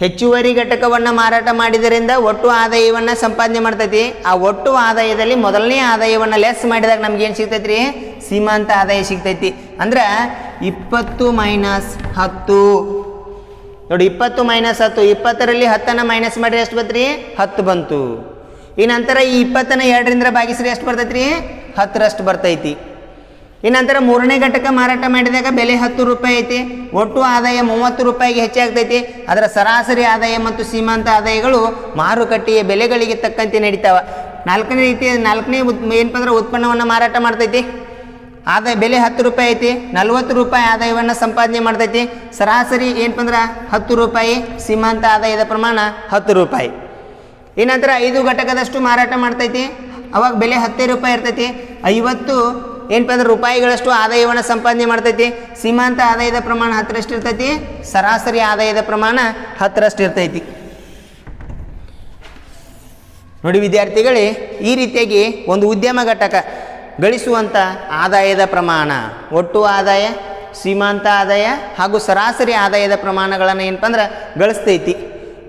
ಹೆಚ್ಚುವರಿ ಘಟಕವನ್ನು ಮಾರಾಟ ಮಾಡಿದ್ದರಿಂದ ಒಟ್ಟು ಆದಾಯವನ್ನು ಸಂಪಾದನೆ ಮಾಡ್ತೈತಿ. ಆ ಒಟ್ಟು ಆದಾಯದಲ್ಲಿ ಮೊದಲನೇ ಆದಾಯವನ್ನು ಲೆಸ್ ಮಾಡಿದಾಗ ನಮ್ಗೇನು ಸಿಗ್ತೈತಿ ರೀ ಸೀಮಾಂತ ಆದಾಯ ಸಿಗ್ತೈತಿ. ಅಂದ್ರೆ 20 - 10. ನೋಡಿ, 20 - 10, 20ರಲ್ಲಿ 10ನ್ನು ಮೈನಸ್ ಮಾಡಿದ್ರೆ ಎಷ್ಟು ಬಂತು ರೀ 10 ಬಂತು. ಈ ನಂತರ ಈ 20ನ್ನು 2ರಿಂದ ಭಾಗಿಸಿದ್ರೆ ಎಷ್ಟು ಬರ್ತೈತಿ ರೀ 10ರಷ್ಟು ಬರ್ತೈತಿ. ಈ ನಂತರ ಮೂರನೇ ಘಟಕ ಮಾರಾಟ ಮಾಡಿದಾಗ ಬೆಲೆ 10 ರೂಪಾಯಿ ಐತಿ, ಒಟ್ಟು ಆದಾಯ 30 ರೂಪಾಯಿಗೆ ಹೆಚ್ಚಾಗ್ತೈತಿ. ಅದರ ಸರಾಸರಿ ಆದಾಯ ಮತ್ತು ಸೀಮಾಂತ ಆದಾಯಗಳು ಮಾರುಕಟ್ಟೆಯ ಬೆಲೆಗಳಿಗೆ ತಕ್ಕಂತೆ ನಡೀತಾವ. ನಾಲ್ಕನೇ ಏನಪ್ಪ ಅಂದ್ರೆ ಉತ್ಪನ್ನವನ್ನು ಮಾರಾಟ ಮಾಡ್ತೈತಿ, ಆದಾಯ ಬೆಲೆ 10 ರೂಪಾಯಿ ಐತಿ, 40 ರೂಪಾಯಿ ಆದಾಯವನ್ನು ಸಂಪಾದನೆ ಮಾಡ್ತೈತಿ. ಸರಾಸರಿ ಏನಪ್ಪ ಅಂದ್ರೆ 10 ರೂಪಾಯಿ, ಸೀಮಾಂತ ಆದಾಯದ ಪ್ರಮಾಣ 10 ರೂಪಾಯಿ. ಈ ನಂತರ 5 ಘಟಕದಷ್ಟು ಮಾರಾಟ ಮಾಡ್ತೈತಿ, ಅವಾಗ ಬೆಲೆ 10 ರೂಪಾಯಿ ಇರ್ತೈತಿ. 50 ಏನಪ್ಪ ಅಂದ್ರೆ ರೂಪಾಯಿಗಳಷ್ಟು ಆದಾಯವನ್ನು ಸಂಪಾದನೆ ಮಾಡ್ತೈತಿ. ಸೀಮಾಂತ ಆದಾಯದ ಪ್ರಮಾಣ 10ರಷ್ಟು ಇರ್ತೈತಿ, ಸರಾಸರಿ ಆದಾಯದ ಪ್ರಮಾಣ 10ರಷ್ಟು ಇರ್ತೈತಿ. ನೋಡಿ ವಿದ್ಯಾರ್ಥಿಗಳೇ, ಈ ರೀತಿಯಾಗಿ ಒಂದು ಉದ್ಯಮ ಘಟಕ ಗಳಿಸುವಂಥ ಆದಾಯದ ಪ್ರಮಾಣ, ಒಟ್ಟು ಆದಾಯ, ಸೀಮಾಂತ ಆದಾಯ ಹಾಗೂ ಸರಾಸರಿ ಆದಾಯದ ಪ್ರಮಾಣಗಳನ್ನು ಏನಪ್ಪ ಅಂದ್ರೆ ಗಳಿಸ್ತೈತಿ.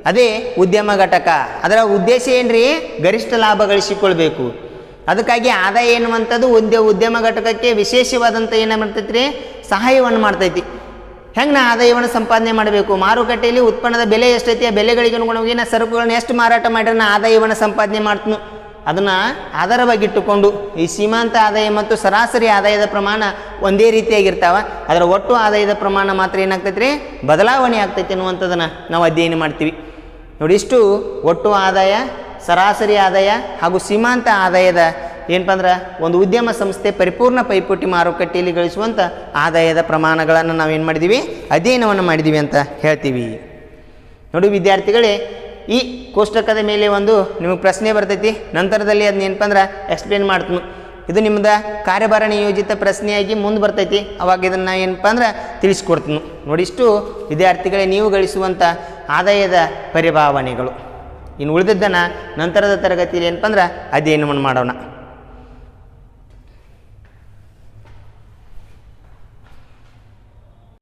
ಅದೇ ಉದ್ಯಮ ಘಟಕ. ಅದರ ಉದ್ದೇಶ ಏನ್ರಿ? ಗರಿಷ್ಠ ಲಾಭ ಗಳಿಸಿಕೊಳ್ಬೇಕು. ಅದಕ್ಕಾಗಿ ಆದಾಯ ಎನ್ನುವಂಥದ್ದು ಉದ್ಯಮ ಘಟಕಕ್ಕೆ ವಿಶೇಷವಾದಂಥ ಏನು ಮಾಡ್ತೈತಿ ರೀ? ಸಹಾಯವನ್ನು ಮಾಡ್ತೈತಿ. ಹೆಂಗೆ ನಾ ಆದಾಯವನ್ನು ಸಂಪಾದನೆ ಮಾಡಬೇಕು? ಮಾರುಕಟ್ಟೆಯಲ್ಲಿ ಉತ್ಪನ್ನದ ಬೆಲೆ ಎಷ್ಟೈತಿ, ಆ ಬೆಲೆಗಳಿಗೆ ಅನುಗುಣವಾಗಿ ನಾ ಸರಕುಗಳನ್ನ ಎಷ್ಟು ಮಾರಾಟ ಮಾಡಿದ್ರೆ ನಾ ಆದಾಯವನ್ನು ಸಂಪಾದನೆ ಮಾಡ್ತೀನಿ, ಅದನ್ನು ಆಧಾರವಾಗಿಟ್ಟುಕೊಂಡು ಈ ಸೀಮಾಂತ ಆದಾಯ ಮತ್ತು ಸರಾಸರಿ ಆದಾಯದ ಪ್ರಮಾಣ ಒಂದೇ ರೀತಿಯಾಗಿರ್ತಾವ. ಅದರ ಒಟ್ಟು ಆದಾಯದ ಪ್ರಮಾಣ ಮಾತ್ರ ಏನಾಗ್ತೈತಿ ರೀ? ಬದಲಾವಣೆ ಆಗ್ತೈತಿ ಅನ್ನುವಂಥದ್ದನ್ನು ನಾವು ಅಧ್ಯಯನ ಮಾಡ್ತೀವಿ. ನೋಡಿ, ಇಷ್ಟು ಒಟ್ಟು ಆದಾಯ, ಸರಾಸರಿ ಆದಾಯ ಹಾಗೂ ಸೀಮಾಂತ ಆದಾಯದ ಏನಪ್ಪ ಅಂದ್ರೆ ಒಂದು ಉದ್ಯಮ ಸಂಸ್ಥೆ ಪರಿಪೂರ್ಣ ಪೈಪೋಟಿ ಮಾರುಕಟ್ಟೆಯಲ್ಲಿ ಗಳಿಸುವಂಥ ಆದಾಯದ ಪ್ರಮಾಣಗಳನ್ನು ನಾವೇನು ಮಾಡಿದ್ದೀವಿ? ಅಧ್ಯಯನವನ್ನು ಮಾಡಿದ್ದೀವಿ ಅಂತ ಹೇಳ್ತೀವಿ. ನೋಡಿ ವಿದ್ಯಾರ್ಥಿಗಳೇ, ಈ ಕೋಷ್ಟಕದ ಮೇಲೆ ಒಂದು ನಿಮಗೆ ಪ್ರಶ್ನೆ ಬರ್ತೈತಿ, ನಂತರದಲ್ಲಿ ಅದನ್ನ ಏನಪ್ಪ ಅಂದ್ರೆ ಎಕ್ಸ್ಪ್ಲೇನ್ ಮಾಡ್ತೀನಿ. ಇದು ನಿಮ್ಮದು ಕಾರ್ಯಭಾರ ನಿಯೋಜಿತ ಪ್ರಶ್ನೆಯಾಗಿ ಮುಂದೆ ಬರ್ತೈತಿ, ಅವಾಗ ಇದನ್ನು ಏನಪ್ಪ ಅಂದ್ರೆ ತಿಳಿಸ್ಕೊಡ್ತೀನಿ. ನೋಡಿ, ಇಷ್ಟು ವಿದ್ಯಾರ್ಥಿಗಳೇ ನೀವು ಗಳಿಸುವಂಥ ಆದಾಯದ ಪರಿಭಾವನೆಗಳು. ಇನ್ನು ಉಳಿದಿದ್ದನ್ನು ನಂತರದ ತರಗತಿಯಲ್ಲಿ ಏನಪ್ಪ ಅಂದ್ರೆ ಅಧ್ಯಯನವನ್ನು ಮಾಡೋಣ.